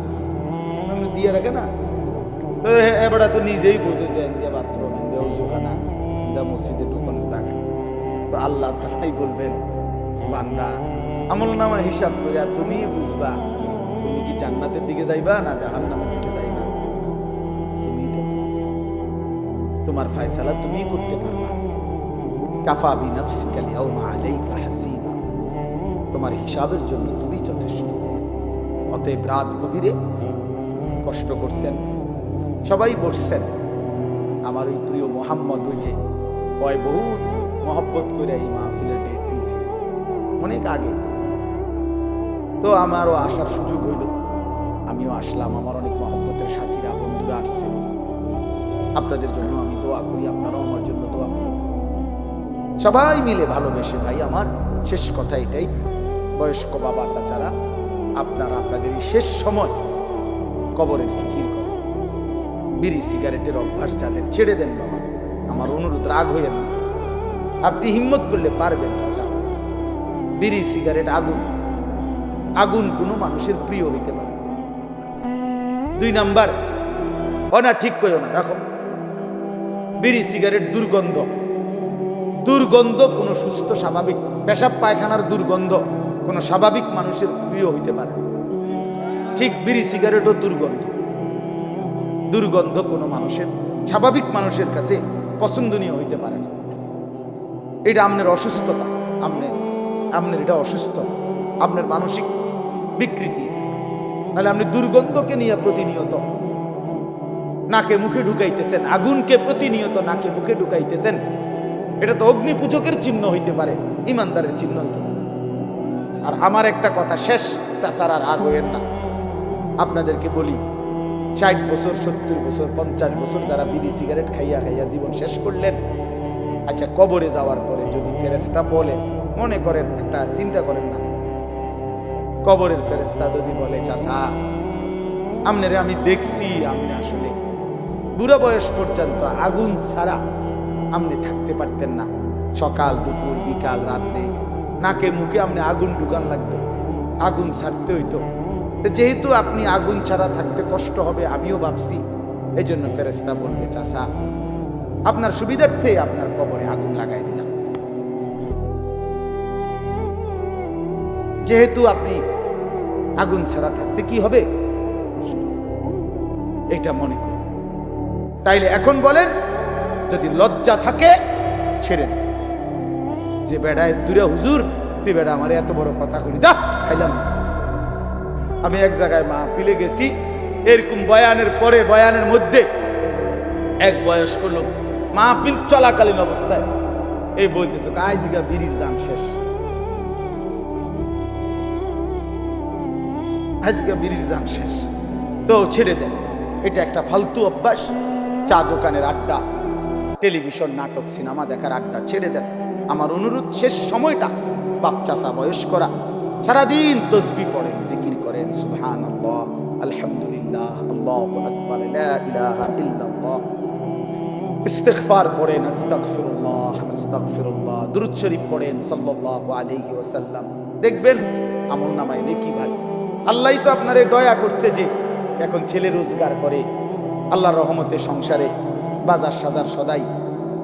দিয়ে রাখে না। তো এবারে তো নিজেই বুঝে যে ইন্ডিয়া বাথরুম, ইন্ডিয়া ওযুখানা, ইন্ডিয়া মসজিদে ঢুকানোর জায়গা। তো আল্লাহ তাআলাই বলবেন, বান্দা আমল নামা হিসাব করে তুমি বুঝবা তুমি কি জান্নাতের দিকে যাইবা না জাহান্নামের দিকে যাইবা। তুমি তোমার ফয়সালা তুমি করতে পারবা। কাফা বিনাফসিকাল ইয়াউমা আলাইকা হাসিবা। তোমার হিসাবের জন্য তুমি যথেষ্ট। অতএব রাত গভীরে কষ্ট করছেন, সবাই বসছেন, আমার ওই প্রিয় মোহাম্মদ, ওই যে ওই বহুত মহব্বত করে এই মাহফিলের ডেট নিয়েছে অনেক আগে। তো আমারও আসার সুযোগ হইল, আমিও আসলাম। আমার অনেক মহব্বতের সাথীরা, বন্ধুরা আসছে। আপনাদের জন্য আমি দোয়া করি, আপনারাও আমার জন্য দোয়া করি। সবাই মিলে ভালোবেসে, ভাই আমার শেষ কথা এটাই, বয়স্ক বাবা চাচারা, আপনারা আপনাদের এই শেষ সময় কবরের ফিকির করেন। বিড়ি সিগারেটের অভ্যাস যাদের, ছেড়ে দেন বাবা, আমার অনুরোধ, রাগ হইয়েন না। আপনি হিম্মত করলে পারবেন চাচা। বিড়ি সিগারেট আগুন, আগুন কোনো মানুষের প্রিয় হইতে পারে। 2 নাম্বার, না ঠিক কইও না, রাখো। বিড়ি সিগারেট দুর্গন্ধ, দুর্গন্ধ কোনো সুস্থ স্বাভাবিক, পেশাব পায়খানার দুর্গন্ধ কোনো স্বাভাবিক মানুষের প্রিয় হইতে পারে না। ঠিক বিড়ি সিগারেটও দুর্গন্ধ, দুর্গন্ধ কোনো মানুষের, স্বাভাবিক মানুষের কাছে পছন্দনীয় হইতে পারে না। এটা আপনার অসুস্থতা, আপনার এটা অসুস্থতা, আপনার মানসিক বিকৃতি। তাহলে আপনি দুর্গন্ধকে নিয়ে প্রতিনিয়ত নাকে মুখে ঢুকাইতেছেন, আগুনকে প্রতিনিয়ত নাকে মুখে ঢুকাইতেছেন। এটা তো অগ্নি পূজকের চিহ্ন হইতে পারে, ইমানদারের চিহ্ন হইতে পারে। আর আমার একটা কথা শেষ, চাচারা রাগ হইেন না, আপনাদেরকে বলি, 60 বছর, 70 বছর, 50 বছর যারা বিড়ি সিগারেট খাইয়া খাইয়া জীবন শেষ করলেন, আচ্ছা কবরে যাওয়ার পরে যদি ফেরেশতা বলে, মনে করেন, একটা চিন্তা করেন না, কবরের ফেরেশতা যদি বলে, চাচা আপনারে আমি দেখছি, আপনি আসলে বুড়া বয়স পর্যন্ত আগুন ছাড়া আপনি থাকতে পারতেন না, সকাল দুপুর বিকাল রাত্রে নাকে মুখে আপনি আগুন ঢুকান লাগতো, আগুন ছাড়তে হইতো। যেহেতু আপনি আগুন ছাড়া থাকতে কষ্ট হবে, আমিও ভাবছি, এই জন্য ফেরেশতা বলবে, চাচা আপনার সুবিধার্থে আপনার কবরে আগুন লাগাই দিলাম। যেহেতু আপনি আগুন ছাড়া থাকতে কি হবে, এটা মনে করি। তাইলে এখন বলেন, যদি লজ্জা থাকে ছেড়ে দেন, যে বেড়ায় দূরে, হুজুর তুই বেড়া আমার এত বড় কথা করি, যা খাইলাম। আমি এক জায়গায় মাহফিলে গেছি, এরকম বয়ানের পরে, বয়ানের মধ্যে এক বয়স্ক লোক মাহফিল চলাকালীন অবস্থায় এই বলতেছে, আজকে বিড়ির জান শেষ, আজকে বিড়ির জান শেষ, তো ছেড়ে দেন। এটা একটা ফালতু অভ্যাস। চা দোকানের আড্ডা, টেলিভিশন, নাটক, সিনেমা দেখার আড্ডা ছেড়ে দেন। আমার অনুরোধ, শেষ সময়টা বাপ চাচা বয়স্করা সারাদিন তসবিহ পড়েন, জিকির করেন, সুবহানাল্লাহ আলহামদুলিল্লাহ, আল্লাহু আকবার, লা ইলাহা ইল্লাল্লাহ, ইস্তিগফার পড়েন, আস্তাগফিরুল্লাহ আস্তাগফিরুল্লাহ, দুরূদ শরীফ পড়েন সাল্লাল্লাহু আলাইহি ওয়াসাল্লাম। দেখবেন আমলনামায় নেকি ভারী। আল্লাহই তো আপনারে দয়া করছে যে এখন ছেলে রোজগার করে, আল্লাহর রহমতে সংসারে বাজার সাজার সদাই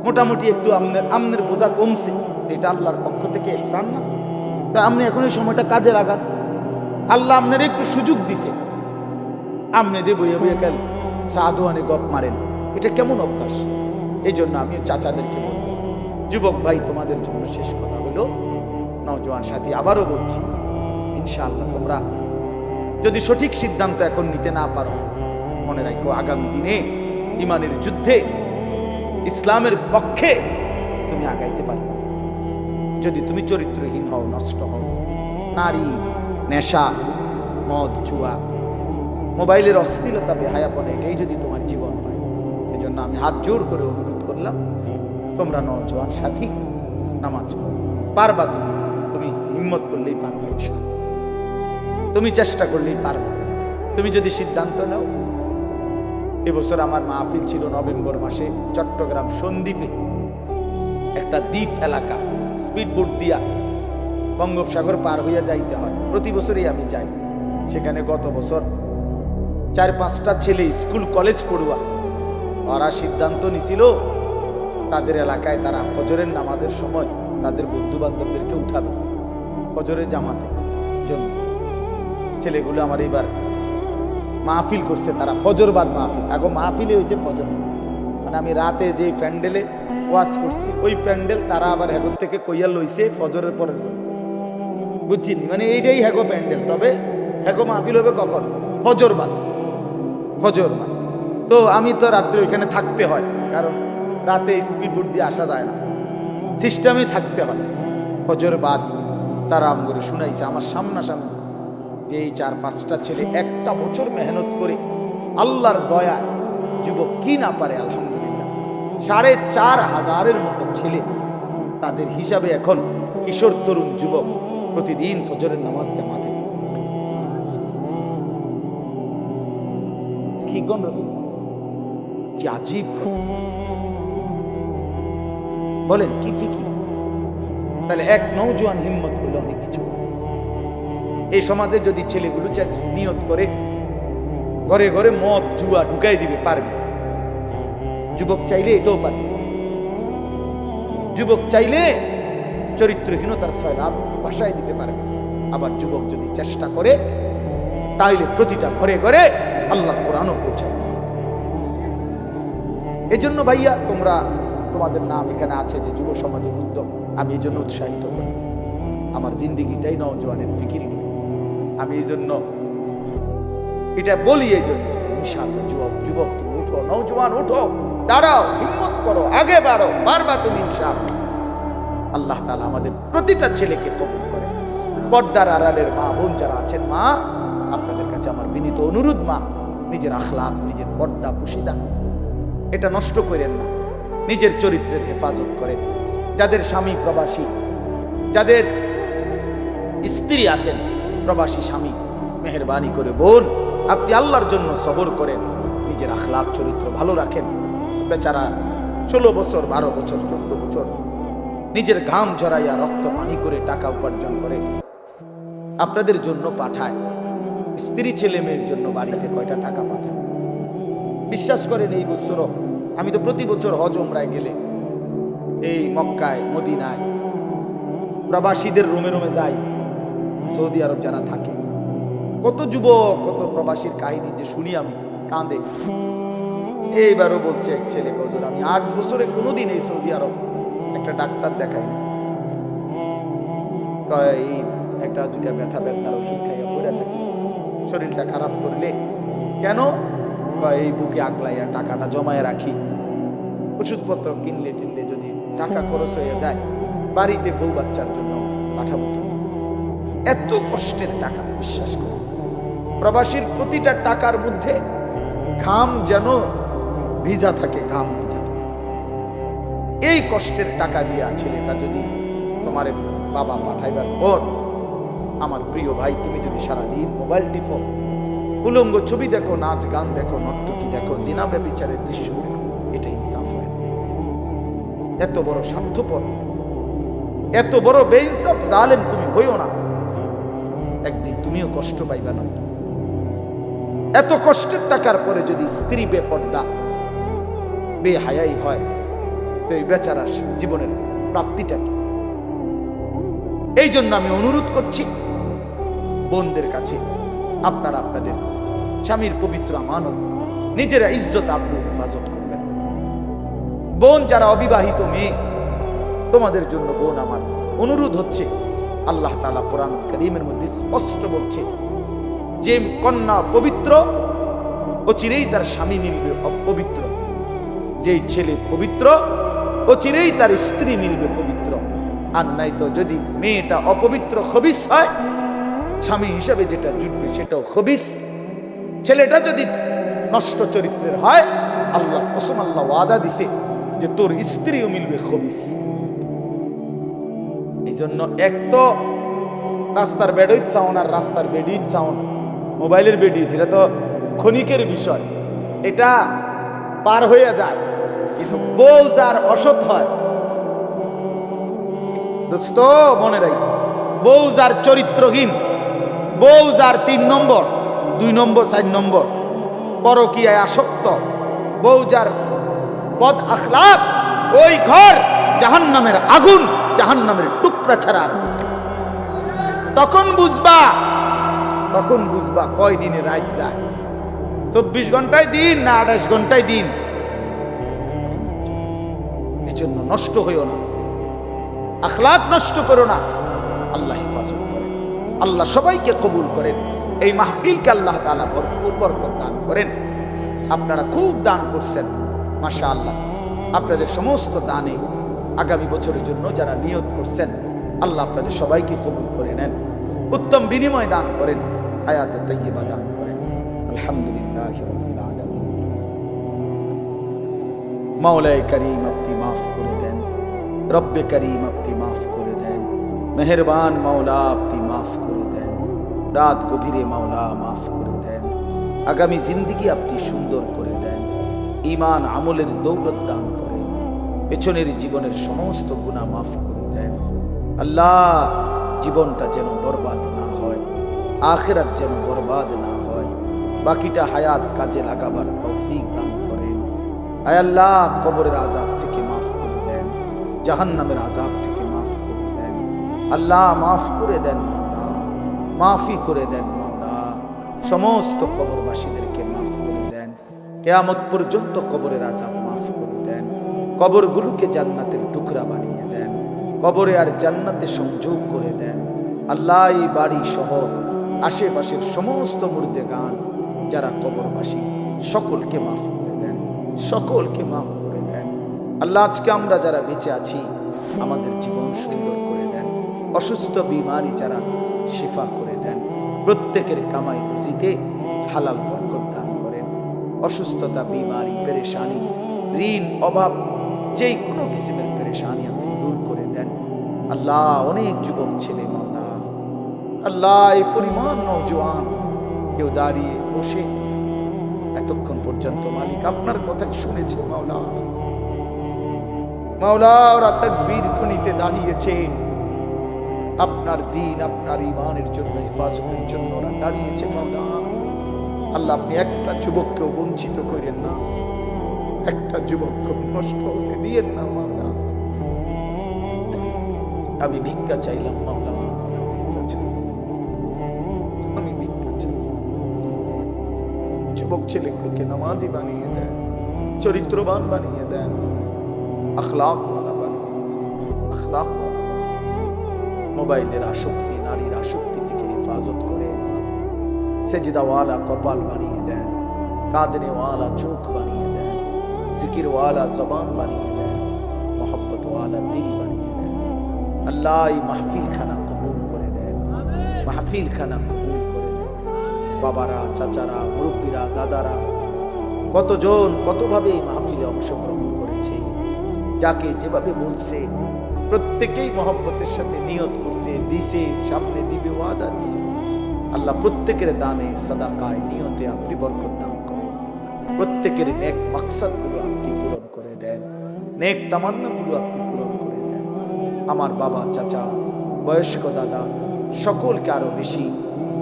মোটামুটি একটু আমনের বোঝা কমছে। এটা আল্লাহর পক্ষ থেকে ইহসান না? তা আপনি এখন এই সময়টা কাজে লাগান। আল্লাহ আপনার একটু সুযোগ দিছে, আমনে দে বইয়ে বইয়ে গেল সাধুয়ানে গপ মারেন, এটা কেমন অভ্যাস? এই জন্য আমিও চাচাদেরকে বলব, যুবক ভাই তোমাদের জন্য শেষ কথা হলো, নওজোয়ান সাথী আবারও বলছি, ইনশাআল্লাহ তোমরা যদি সঠিক সিদ্ধান্ত এখন নিতে না পারো, মনে রাখো আগামী দিনে ইমানের যুদ্ধে ইসলামের পক্ষে তুমি আগাইতে পারবে যদি তুমি চরিত্রহীন হও, নষ্ট হও। নারী, নেশা, মদ, জুয়া, মোবাইলের অশ্লীলতা, বেহায়াপনা, এটাই যদি তোমার জীবন হয়, এজন্য আমি হাত জোর করে অনুরোধ করলাম, তোমরা নওজোয়ান সাথী নামাজ পড়ো। পারবা তুমি হিম্মত করলেই পারবা, ইনশাআল্লাহ তুমি চেষ্টা করলেই পারবা। তুমি যদি সিদ্ধান্ত নাও। এবছর আমার মাহফিল ছিল নভেম্বর মাসে চট্টগ্রাম সন্দ্বীপে, একটা দ্বীপ এলাকা, স্পিডবোট দিয়া বঙ্গোপসাগর পার হইয়া যাইতে হয়। প্রতি বছরই আমি যাই সেখানে। গত বছর 4-5টা ছেলে স্কুল কলেজ পড়ুয়া, ওরা সিদ্ধান্ত নিছিল তাদের এলাকায় তারা ফজরের নামাজের সময় তাদের বন্ধু বান্ধবদেরকে উঠাবে ফজরের জামাতে জন্য। ছেলেগুলো আমার এবার মাহফিল করছে, তারা ফজর বাদ মাহফিল, আগে মাহফিলে হয়েছে ফজর, মানে আমি রাতে যে প্যান্ডেলে ওয়াজ করছি ওই প্যান্ডেল তারা আবার হেগর থেকে কইয়া লইছে ফজরের পরের জন্য, বুঝছিনি? মানে এইটাই হেগো প্যান্ডেল, তবে হেগো মাহফিল হবে কখন? ফজর বাদ, ফজর বাদ। তো আমি তো রাত্রে ওইখানে থাকতে হয়, কারণ রাতে স্পিডবোট দিয়ে আসা যায় না, সিস্টেমে থাকতে হয়। ফজর বাদ তারা আমগরে শুনাইছে আমার সামনাসামনি, যে এই 4-5টা ছেলে একটা বছর মেহনত করে আল্লাহর দয়া, যুবক কি না পারে আলহামদুলিল্লাহ, 4,500-এর মতো ছেলে তাদের হিসাবে এখন কিশোর তরুণ যুবক প্রতিদিন ফজরের নামাজ জামাতে। কি গণ রসুল, কি আজীব, বলেন কি ফিকির। তাহলে এক নওজোয়ান হিম্মত করলে অনেক কিছু। এই সমাজে যদি ছেলেগুলো নিয়ত করে ঘরে ঘরে মদ জুয়া ঢুকাই দিবে, পারবে। যুবক চাইলে এটাও পারবে। যুবক চাইলে চরিত্রহীনতার সয়লাভ ভাষায় দিতে পারবে। আবার যুবক যদি চেষ্টা করে তাইলে প্রতিটা ঘরে ঘরে আল্লাহর কোরআনও পৌঁছাবে। এই জন্য ভাইয়া তোমরা, তোমাদের নাম এখানে আছে যে যুব সমাজের উদ্যোগ, আমি এই জন্য উৎসাহিত করি। আমার জিন্দিগিটাই নওজোয়ানের ফিকির নিয়ে। আমি এই জন্য এটা বলি, এই জন্য যে ইনশাআল্লাহ যুবক তুমি উঠো, নওজোয়ান উঠো, দাঁড়াও, হিম্মত করো, আগে বাড়ো, পারবা তুমি ইনশাআল্লাহ। আল্লাহ তাআলা আমাদের প্রতিটা ছেলেকে কবুল করে। পর্দার আড়ালের মা বোন যারা আছেন, মা আপনাদের কাছে আমার বিনীত অনুরোধ, মা নিজের আখলাক, নিজের পর্দা পুশিদা এটা নষ্ট করেন না, নিজের চরিত্রের হেফাজত করেন। যাদের স্বামী প্রবাসী, যাদের স্ত্রী আছেন প্রবাসী স্বামী, মেহেরবানি করে বোন আপনি আল্লাহর জন্য সবর করেন, নিজের আখলাক চরিত্র ভালো রাখেন। বেচারা 16 বছর 12 বছর 14 বছর নিজের ঘাম ঝরাইয়া রক্ত পানি করে টাকা উপার্জন করে আপনাদের জন্য পাঠায়। স্ত্রী ছেলে মেয়ের জন্য বাড়িতে কয়টা টাকা পাঠায়? বিশ্বাস করেন এই বছরও আমি তো প্রতি বছর হজ উমরায় গেলে এই মক্কায় মদিনায় প্রবাসীদের রুমে রুমে যাই, সৌদি আরব যারা থাকে, কত যুবক কত প্রবাসীর কাহিনী যে শুনি আমি কাঁদে। এইবারও বলছে এক ছেলে, হুজুর আমি 8 বছরে কোনোদিন এই সৌদি আরব একটা ডাক্তার দেখাইনি, এই 1-2টা ব্যথা বেদনার ওষুধ খাইয়া পড়ে থাকি, শরীরটা খারাপ করলে কেন, এই বুকে আগলাইয়া টাকাটা জমায় রাখি, ওষুধপত্র কিনলে টিনলে যদি টাকা খরচ হয়ে যায় বাড়িতে বউ বাচ্চার জন্য পাঠাবো। এত কষ্টের টাকা, বিশ্বাস করুন প্রবাসীর প্রতিটা টাকার মধ্যে ঘাম যেন ভিজা থাকে, ঘাম ভিজা থাকে। এই কষ্টের টাকা দিয়ে ছেলেটা যদি তোমার বাবা পাঠাইবার পর, আমার প্রিয় ভাই তুমি যদি সারাদিন মোবাইল টিপো, উলঙ্গ ছবি দেখো, নাচ গান দেখো, নর্তকী দেখো, জিনা ব্যভিচারের দৃশ্য দেখো, এটা ইনসাফ হয়? এত বড় স্বার্থপর, এত বড় বেইনসাফ জালেম তুমি হইও না, একদিন তুমিও কষ্ট পাইবা না। এত কষ্টের টাকার পরে যদি স্ত্রী বেপর্দা বেহায়াই হয়, তো এই বেচারার জীবনের প্রাপ্তিটা কি? এই জন্য আমি অনুরোধ করছি বোনদের কাছে, আপনারা আপনাদের স্বামীর পবিত্র আমানত, নিজেরা ইজ্জত আবরু হেফাজত করবেন। বোন যারা অবিবাহিত মেয়ে, তোমাদের জন্য বোন আমার অনুরোধ হচ্ছে, আল্লাহ তাআলা কোরআন কারীমের মধ্যে স্পষ্ট বলছে যে কন্যা পবিত্র, অচিরেই তার স্বামী মিলবে অপবিত্র। যেই ছেলে পবিত্র, অচিরেই তার স্ত্রী মিলবে পবিত্র। আর নাই তো যদি মেয়েটা অপবিত্র খবিস হয়, স্বামী হিসাবে যেটা জুটবে সেটাও খবিস। ছেলেটা যদি নষ্ট চরিত্রের হয়, আল্লাহ কসম, আল্লাহ ওয়াদা দিছে যে তোর স্ত্রীও মিলবে খবিস। এই জন্য এক তো রাস্তার বেডই চাউন আর রাস্তার বেডই চাউন, মোবাইলের বেডি, এটা তো ক্ষণিকের বিষয়, এটা পার হয়ে যায়। কিন্তু বউ যার অসৎ হয়, দোস্ত মনে রাখো, বউ যার চরিত্রহীন, বউ যার 3 নম্বর 2 নম্বর 4 নম্বর পরকীয়ায় আসক্ত, বউ যার বদ আখলাক, ওই ঘর জাহান্নামের আগুন, জাহান্নামের টুকরা ছাড়া। তখন বুঝবা কয় দিনে রাত যায়, 24 ঘন্টায় দিন না 28 ঘন্টায় দিন। এজন্য নষ্ট হইও না, আখলাক নষ্ট করো না। আল্লাহ হেফাজত করেন, আল্লাহ সবাইকে কবুল করেন। এই মাহফিলকে আল্লাহ তাআলা ভরপুর বরকত দান করেন। আপনারা খুব দান করছেন, মাশাআল্লাহ। আপনাদের সমস্ত দানে আগামী বছরের জন্য যারা নিয়ত করছেন, আল্লাহ আপনাদের সবাইকে কবুল করে নেন, উত্তম বিনিময় দান করেন, হায়াতে তাইয়্যিবা দান করেন। আলহামদুলিল্লাহি রাব্বিল আলামিন। মাওলায়ে কারীম আপনি মাফ করে দেন, রব্বে কারীম আপনি মাফ করে দেন, মেহেরবান মাওলা আপনি মাফ করে দেন, রাত গভীরে মাওলা মাফ করে দেন, আগামী জিন্দেগি আপনি সুন্দর করে দেন, ঈমান আমলের দৌলত দান করেন, পেছনের জীবনের সমস্ত গুনাহ মাফ করে দেন। আল্লাহ, জীবনটা যেন বরবাদ না হয়, আখিরাত যেন বরবাদ না হয়, বাকিটা হায়াত কাজে লাগাবার তৌফিক দান করেন। আয় আল্লাহ, কবরের আযাব থেকে মাফ করে দেন, জাহান্নামের আযাব থেকে মাফ করে দেন। আল্লাহ মাফ করে দেন মাওলা, মাফি করে দেন মাওলা। সমস্ত কবরবাসীদেরকে মাফ করে দেন, কিয়ামত পর্যন্ত কবরের আযাব মাফ করে দেন, কবরগুলোকে জান্নাতের টুকরা বানিয়ে দেন, কবরে আর জান্নাতে সংযোগ করে দেন। আল্লাহ, এই বাড়ি সহ আশেপাশের সমস্ত মুর্দেগান যারা কবরবাসী, সকলকে মাফ করে দেন, সকলকে মাফ করে দেন। আল্লাহ, আজকে আমরা যারা বেঁচে আছি, আমাদের জীবন সুন্দর করে দেন, অসুস্থ বিমারি যারা শিফা করে দেন, প্রত্যেকের কামাই রুজিতে হালাল বরকত দান করেন। অসুস্থতা, বিমারি, পেরেশানি, ঋণ, অভাব, যেই কোনো কিসিমের পেরেশানি আপনি দূর করে দেন। আল্লাহ, অনেক যুবক ছেলে মাওলা, আল্লাহ এই পরিমাণ নওজোয়ান, কেউ দাঁড়িয়ে বসে এতক্ষণ পর্যন্ত মালিক আপনার কথাই শুনেছে মাওলা। মাওলা, ওরা তাকবীর ধ্বনিতে দাঁড়িয়েছে, আপনার দ্বীন, আপনার ঈমানের জন্য, হেফাজতের জন্য ওরা দাঁড়িয়েছে মাওলা। আল্লাহ, আপনি একটা যুবককেও বঞ্চিত করেন না, একটা যুবককে নষ্ট হতে দিয়েন না মাওলা। আমি ভিক্ষা চাইলাম মাওলা, আমি ভিক্ষা চাই। যুবক ছেলেগুলোকে নামাজি বানিয়ে দেন, চরিত্রবান বানিয়ে দেন, আখলাকওয়ালা বানিয়ে আখলাকওয়ালা। মোবাইলের আসক্তি, নারীর আসক্তি থেকে হেফাজত করে সেজদাওয়ালা কপাল বানিয়ে দেন, কাঁদনেওয়ালা চোখ বানিয়ে দেন, জিকিরওয়ালা জবান বানিয়ে দেন, মোহব্বতওয়ালা দিল বানিয়ে দেন। আল্লাহ, এই মাহফিল খানা কবুল করে নেন, মাহফিল খানা কবুল করে নেন। বাবারা, চাচারা, মুরব্বীরা, দাদারা, কতজন কতভাবে এই মাহফিলে অংশগ্রহণ করেছে, যাকে যেভাবে বলছে প্রত্যেকেই মহব্বতের সাথে নিয়ত করছে, দিছে, সামনে দিবে, ওয়াদা দিছে। আল্লাহ প্রত্যেকের দানে সাদাকায় নিয়তে আপনি বরকত দান করেন, প্রত্যেকের নেক মাকসাদগুলো আপনি পূরণ করে দেন, নেক তামান্নাগুলো আপনি পূরণ করে দেন। আমার বাবা, চাচা, বয়স্ক দাদা সকলকে আরো বেশি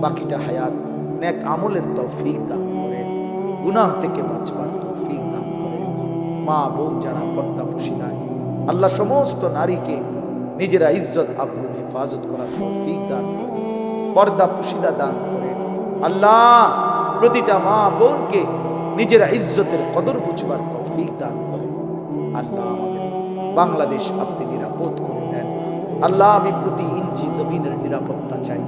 বাকিটা হায়াত নেক আমলের তৌফিক দান করেন, গুনাহ থেকে বাঁচবার তৌফিক দান করেন। মা বোন যারা পর্দা পুশিদায়, আল্লাহ সমস্ত নারীকে নিজেরা ইজ্জত আবরু হেফাজত করার তৌফিক দান করেন, পর্দা পুশিদা দান করেন। আল্লাহ প্রতিটা মা বোনকে নিজেরা ইজ্জতের কদর বুঝবার তৌফিক দান করেন। আল্লাহ আমাদের বাংলাদেশ আপনি নিরাপদ করে দেন। আল্লাহ আমি প্রতি ইঞ্চি জমিনের নিরাপত্তা চাই।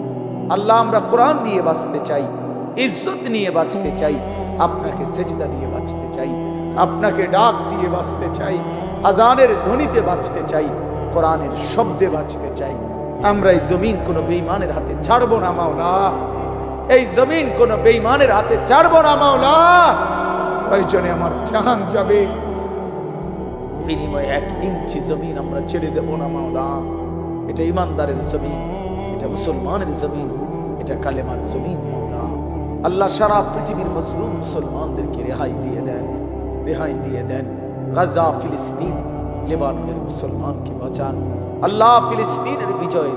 আল্লাহ আমরা কোরআন দিয়ে বাঁচতে চাই, ইজ্জত নিয়ে বাঁচতে চাই, আপনাকে সেজদা দিয়ে বাঁচতে চাই, আপনাকে ডাক দিয়ে বাঁচতে চাই, আজানের ধ্বনিতে বাঁচতে চাই, কোরআনের শব্দে বাঁচতে চাই। আমরা এই জমিন কোনো বেঈমানের হাতে ছাড়বো না মাওলা, এই জমিন কোনো বেঈমানের হাতে ছাড়বো না মাওলা। প্রয়োজনে আমার জান যাবে, বিনিময়ে 1 ইঞ্চি জমিন আমরা ছেড়ে দেব না মাওলা। এটা ইমানদারের জমিন, এটা মুসলমানের জমিন, এটা কালেমার জমিন মাওলা। আল্লাহ সারা পৃথিবীর মজলুম মুসলমানদেরকে রেহাই দিয়ে দেন, রেহাই দিয়ে দেন। গাজা, ফিলিস্তিন, লেবাননের মুসলমানকে বাঁচান। আল্লাহ ফিলিস্তিনের বিজয়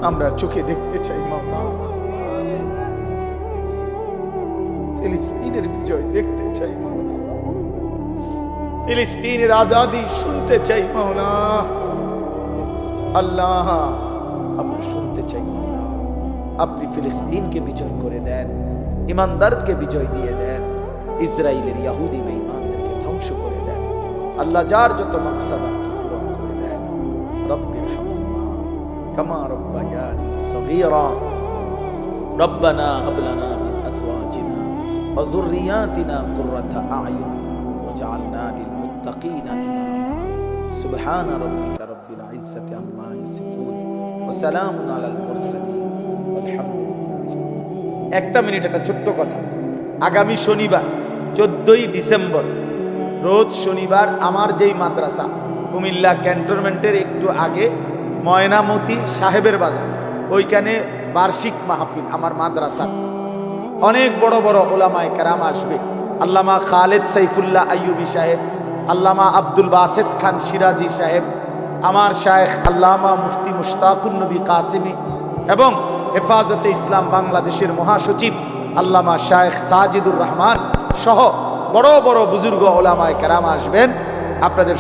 আমরা চোখে দেখতে চাই মাওলা, ফিলিস্তিনের বিজয় দেখতে চাই মাওলা, ফিলিস্তিনের আজাদি শুনতে চাই মাওলা। আল্লাহ আমরা শুনতে চাই মাওলা, আপনি ফিলিস্তিনকে বিজয় করে দেন, ইমানদারকে বিজয় দিয়ে দেন, ইসরায়েলের ইহুদি বেঈমানদেরকে ধ্বংস করে দেন। আল্লাহ যার যত মাকসাদ আপনি পূরণ করে দেন। রব্বির হামহুমা কামা রব্বায়ানি সগীরা রব্বানা হাব লানা মিন আজওয়াজিনা ওয়া যুররিয়াতিনা কুররাতা আ'য়ুন ওয়াজআলনা লিল মুত্তাকিনা ইমামা। সুবহানা রাব্বিকা রব্বিল ইজ্জাতি আম্মা ইয়াসিফুন ওয়া সালামুন আলাল মুরসালিন আলহামদুলিল্লাহ। 1 মিনিট একটা ছোট্ট কথা। আগামী শনিবার 14ই ডিসেম্বর রোজ শনিবার আমার যেই মাদ্রাসা কুমিল্লা ক্যান্টনমেন্টের একটু আগে ময়নামতি সাহেবের বাজার, ওইখানে বার্ষিক মাহফিল আমার মাদ্রাসা। অনেক বড় বড় ওলামায়ে কেরাম আসবে। আল্লামা খালেদ সাইফুল্লাহ আইয়ুবী সাহেব, আল্লামা আব্দুল বাসেত খান সিরাজি সাহেব, আমার শায়েখ আল্লামা মুফতি মুশতাকুন নবী কাসিমি এবং হেফাজতে ইসলাম বাংলাদেশের মহাসচিব আল্লামা শায়েখ সাজিদুর রহমান সহ বড় বড় বুজুর্গ ওলামায়ে কেরাম আসবেন। আপনাদের